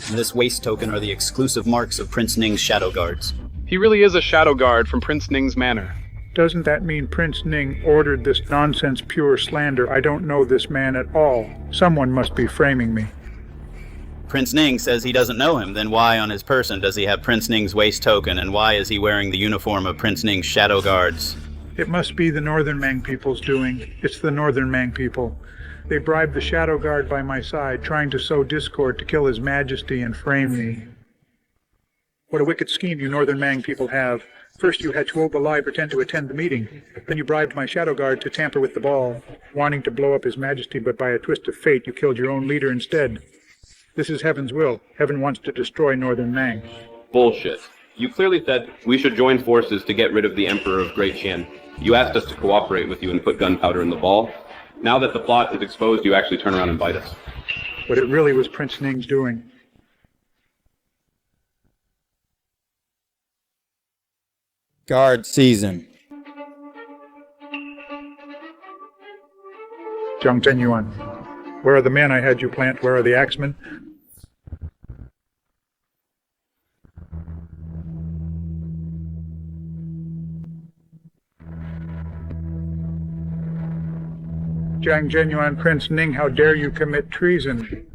And this waist token are the exclusive marks of Prince Ning's shadow guards. He really is a shadow guard from Prince Ning's manor. Doesn't that mean Prince Ning ordered this nonsense pure slander? I don't know this man at all. Someone must be framing me. Prince Ning says he doesn't know him. Then why on his person does he have Prince Ning's waist token, and why is he wearing the uniform of Prince Ning's shadow guards? It must be the Northern Mang people's doing. It's the Northern Mang people. They bribed the shadow guard by my side, trying to sow discord to kill His Majesty and frame me. What a wicked scheme you Northern Mang people have. First you had Tuoba Lai pretend to attend the meeting. Then you bribed my shadow guard to tamper with the ball, wanting to blow up His Majesty, but by a twist of fate you killed your own leader instead. This is Heaven's will. Heaven wants to destroy Northern Mang. Bullshit. You clearly said we should join forces to get rid of the Emperor of Great Qian. You asked us to cooperate with you and put gunpowder in the ball. Now that the plot is exposed, you actually turn around and bite us. But it really was Prince Ning's doing. Guard season. Zhang Zhenyuan. Where are the men I had you plant? Where are the axemen? Zhang Zhenyuan, Prince Ning, how dare you commit treason?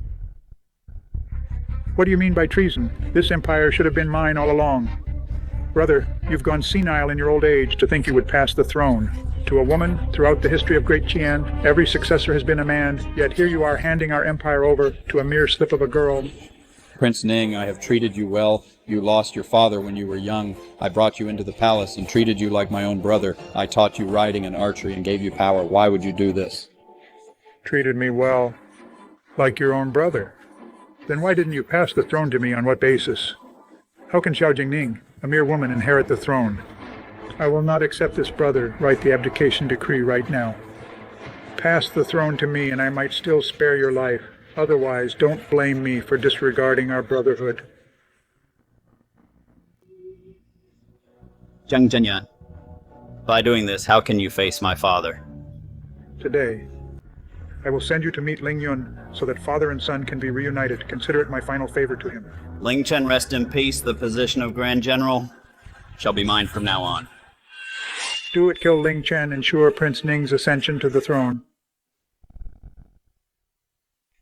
What do you mean by treason? This empire should have been mine all along. Brother, you've gone senile in your old age to think you would pass the throne. To a woman, throughout the history of Great Qian, every successor has been a man, yet here you are handing our empire over to a mere slip of a girl. Prince Ning, I have treated you well. You lost your father when you were young. I brought you into the palace and treated you like my own brother. I taught you riding and archery and gave you power. Why would you do this? Treated me well, like your own brother. Then why didn't you pass the throne to me? On what basis? How can Xiao Jingning, a mere woman, inherit the throne? I will not accept this, brother. Write the abdication decree right now. Pass the throne to me and I might still spare your life. Otherwise, don't blame me for disregarding our brotherhood. Zhang Zhenyan, by doing this, how can you face my father? Today, I will send you to meet Ling Yun so that father and son can be reunited. Consider it my final favor to him. Ling Chen, rest in peace. The position of Grand General shall be mine from now on. Do it, kill Ling Chen, ensure Prince Ning's ascension to the throne.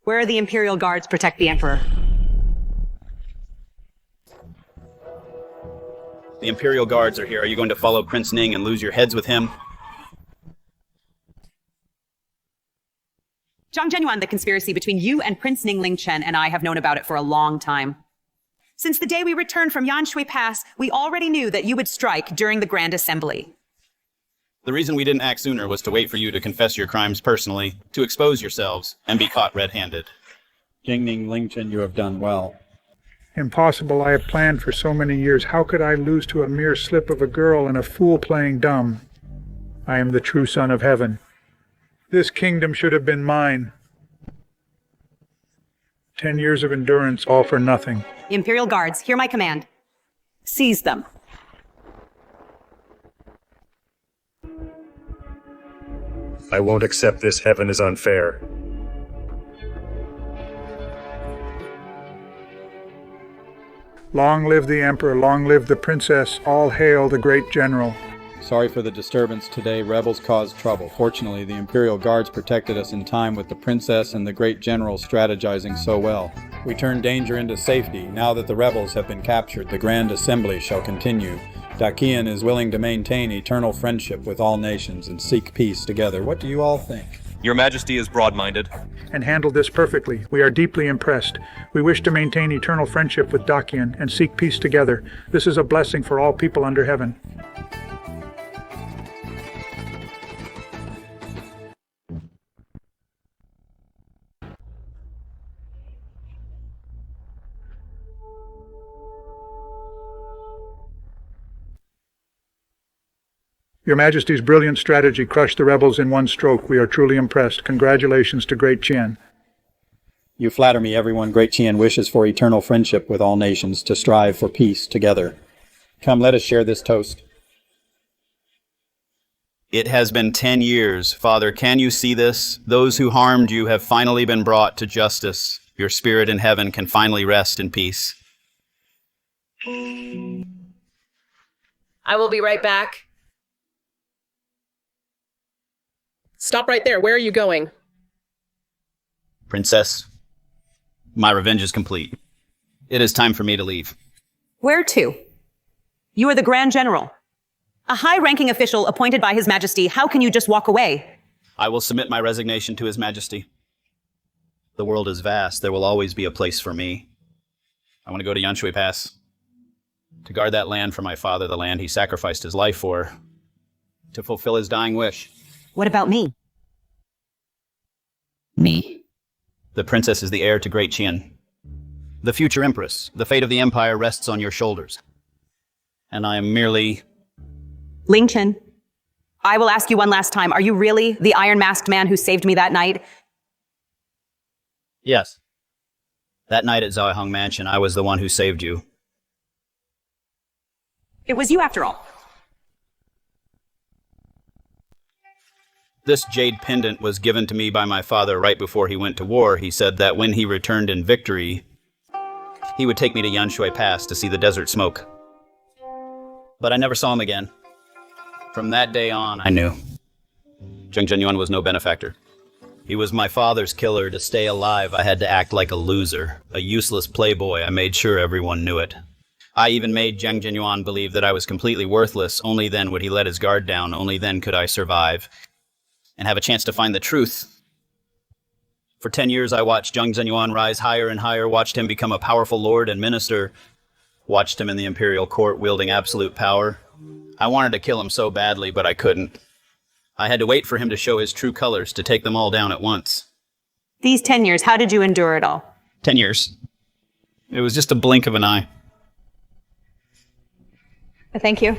Where are the Imperial Guards protect the Emperor? The Imperial Guards are here. Are you going to follow Prince Ning and lose your heads with him? Zhang Zhenyuan, the conspiracy between you and Prince Ning, Ling Chen, and I have known about it for a long time. Since the day we returned from Yanshui Pass, we already knew that you would strike during the Grand Assembly. The reason we didn't act sooner was to wait for you to confess your crimes personally, to expose yourselves, and be caught red-handed. Jingning, Ling Chen, you have done well. Impossible. I have planned for so many years. How could I lose to a mere slip of a girl and a fool playing dumb? I am the true son of heaven. This kingdom should have been mine. 10 years of endurance, all for nothing. Imperial Guards, hear my command. Seize them. I won't accept this. Heaven is unfair. Long live the Emperor, long live the Princess, all hail the great general. Sorry for the disturbance today. Rebels caused trouble. Fortunately, the Imperial Guards protected us in time with the Princess and the Great General strategizing so well. We turned danger into safety. Now that the rebels have been captured, the Grand Assembly shall continue. Dakian is willing to maintain eternal friendship with all nations and seek peace together. What do you all think? Your Majesty is broad-minded. And handled this perfectly. We are deeply impressed. We wish to maintain eternal friendship with Dakian and seek peace together. This is a blessing for all people under heaven. Your Majesty's brilliant strategy crushed the rebels in one stroke. We are truly impressed. Congratulations to Great Qian. You flatter me. Everyone. Great Qian wishes for eternal friendship with all nations, to strive for peace together. Come, let us share this toast. It has been 10 years. Father, can you see this? Those who harmed you have finally been brought to justice. Your spirit in heaven can finally rest in peace. I will be right back. Stop right there. Where are you going? Princess, my revenge is complete. It is time for me to leave. Where to? You are the Grand General. A high-ranking official appointed by His Majesty. How can you just walk away? I will submit my resignation to His Majesty. The world is vast. There will always be a place for me. I want to go to Yanshui Pass. To guard that land for my father, the land he sacrificed his life for. To fulfill his dying wish. What about me? Me? The princess is the heir to Great Qian. The future empress. The fate of the empire rests on your shoulders. And I am merely... Ling Chen, I will ask you one last time. Are you really the iron-masked man who saved me that night? Yes. That night at Zuihong Mansion, I was the one who saved you. It was you after all. This jade pendant was given to me by my father right before he went to war. He said that when he returned in victory, he would take me to Yanshui Pass to see the desert smoke. But I never saw him again. From that day on, I knew. Zheng Zhenyuan was no benefactor. He was my father's killer. To stay alive, I had to act like a loser, a useless playboy. I made sure everyone knew it. I even made Zheng Zhenyuan believe that I was completely worthless. Only then would he let his guard down. Only then could I survive and have a chance to find the truth. For 10 years, I watched Zheng Zhenyuan rise higher and higher, watched him become a powerful lord and minister, watched him in the imperial court wielding absolute power. I wanted to kill him so badly, but I couldn't. I had to wait for him to show his true colors, to take them all down at once. These 10 years, how did you endure it all? 10 years. It was just a blink of an eye. Thank you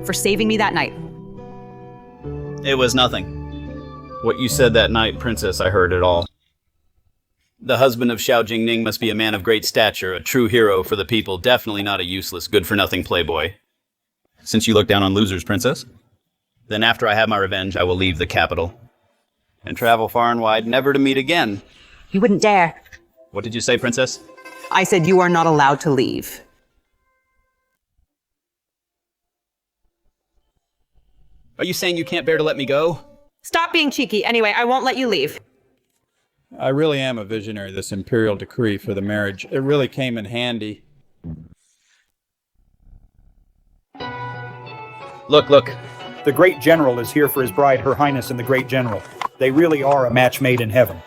for saving me that night. It was nothing. What you said that night, Princess, I heard it all. The husband of Xiao Jingning must be a man of great stature, a true hero for the people, definitely not a useless, good-for-nothing playboy. Since you look down on losers, Princess, then after I have my revenge, I will leave the capital and travel far and wide, never to meet again. You wouldn't dare. What did you say, Princess? I said you are not allowed to leave. Are you saying you can't bear to let me go? Stop being cheeky. Anyway, I won't let you leave. I really am a visionary, this imperial decree for the marriage. It really came in handy. Look. The Great General is here for his bride, Her Highness and the Great General. They really are a match made in heaven.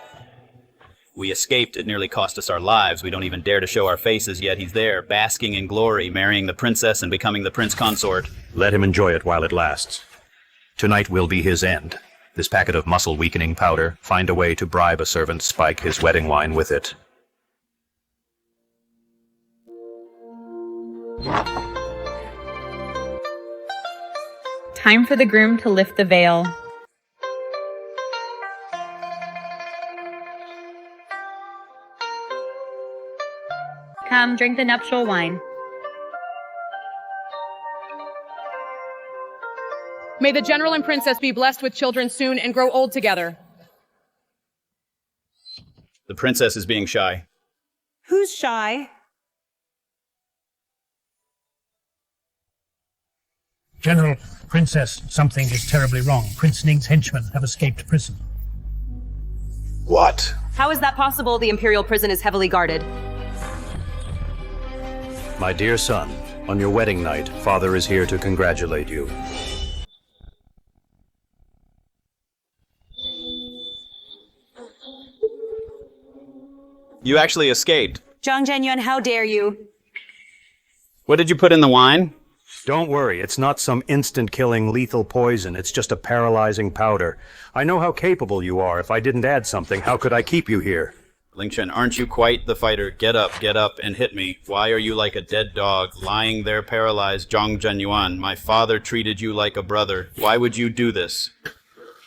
We escaped. It nearly cost us our lives. We don't even dare to show our faces, yet he's there, basking in glory, marrying the princess and becoming the prince consort. Let him enjoy it while it lasts. Tonight will be his end. This packet of muscle-weakening powder, find a way to bribe a servant, spike his wedding wine with it. Time for the groom to lift the veil. Come, drink the nuptial wine. May the general and princess be blessed with children soon and grow old together. The princess is being shy. Who's shy? General, Princess, something is terribly wrong. Prince Ning's henchmen have escaped prison. What? How is that possible? The imperial prison is heavily guarded. My dear son, on your wedding night, Father is here to congratulate you. You actually escaped. Zhang Zhenyuan, how dare you? What did you put in the wine? Don't worry, it's not some instant-killing lethal poison. It's just a paralyzing powder. I know how capable you are. If I didn't add something, how could I keep you here? Ling Chen, aren't you quite the fighter? Get up, and hit me. Why are you like a dead dog, lying there paralyzed, Zhang Zhenyuan? My father treated you like a brother. Why would you do this?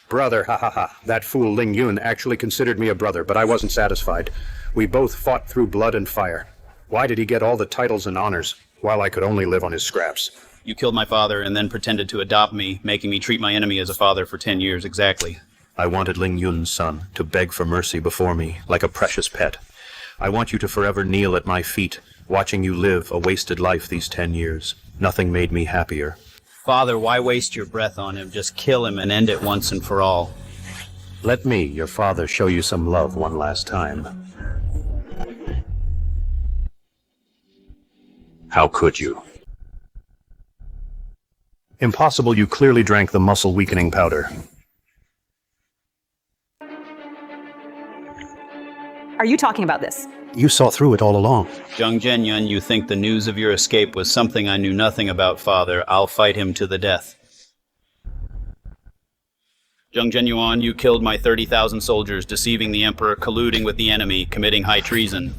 Brother, ha ha ha. That fool Ling Yun actually considered me a brother, but I wasn't satisfied. We both fought through blood and fire. Why did he get all the titles and honors, while I could only live on his scraps? You killed my father and then pretended to adopt me, making me treat my enemy as a father for 10 years exactly. I wanted Ling Yun's son to beg for mercy before me, like a precious pet. I want you to forever kneel at my feet, watching you live a wasted life these 10 years. Nothing made me happier. Father, why waste your breath on him? Just kill him and end it once and for all. Let me, your father, show you some love one last time. How could you? Impossible, you clearly drank the muscle-weakening powder. Are you talking about this? You saw through it all along. Zhang Zhenyun, you think the news of your escape was something I knew nothing about, Father. I'll fight him to the death. Zhang Zhenyuan, you killed my 30,000 soldiers, deceiving the Emperor, colluding with the enemy, committing high treason.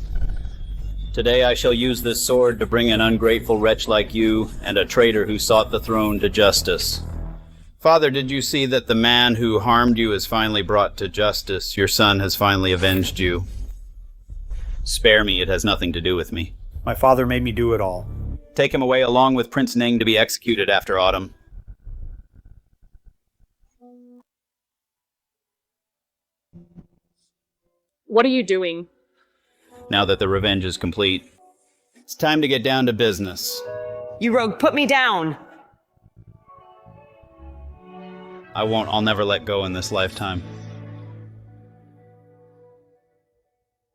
Today I shall use this sword to bring an ungrateful wretch like you and a traitor who sought the throne to justice. Father, did you see that the man who harmed you is finally brought to justice? Your son has finally avenged you. Spare me, it has nothing to do with me. My father made me do it all. Take him away along with Prince Ning to be executed after autumn. What are you doing? Now that the revenge is complete, it's time to get down to business. You rogue, put me down! I won't, I'll never let go in this lifetime.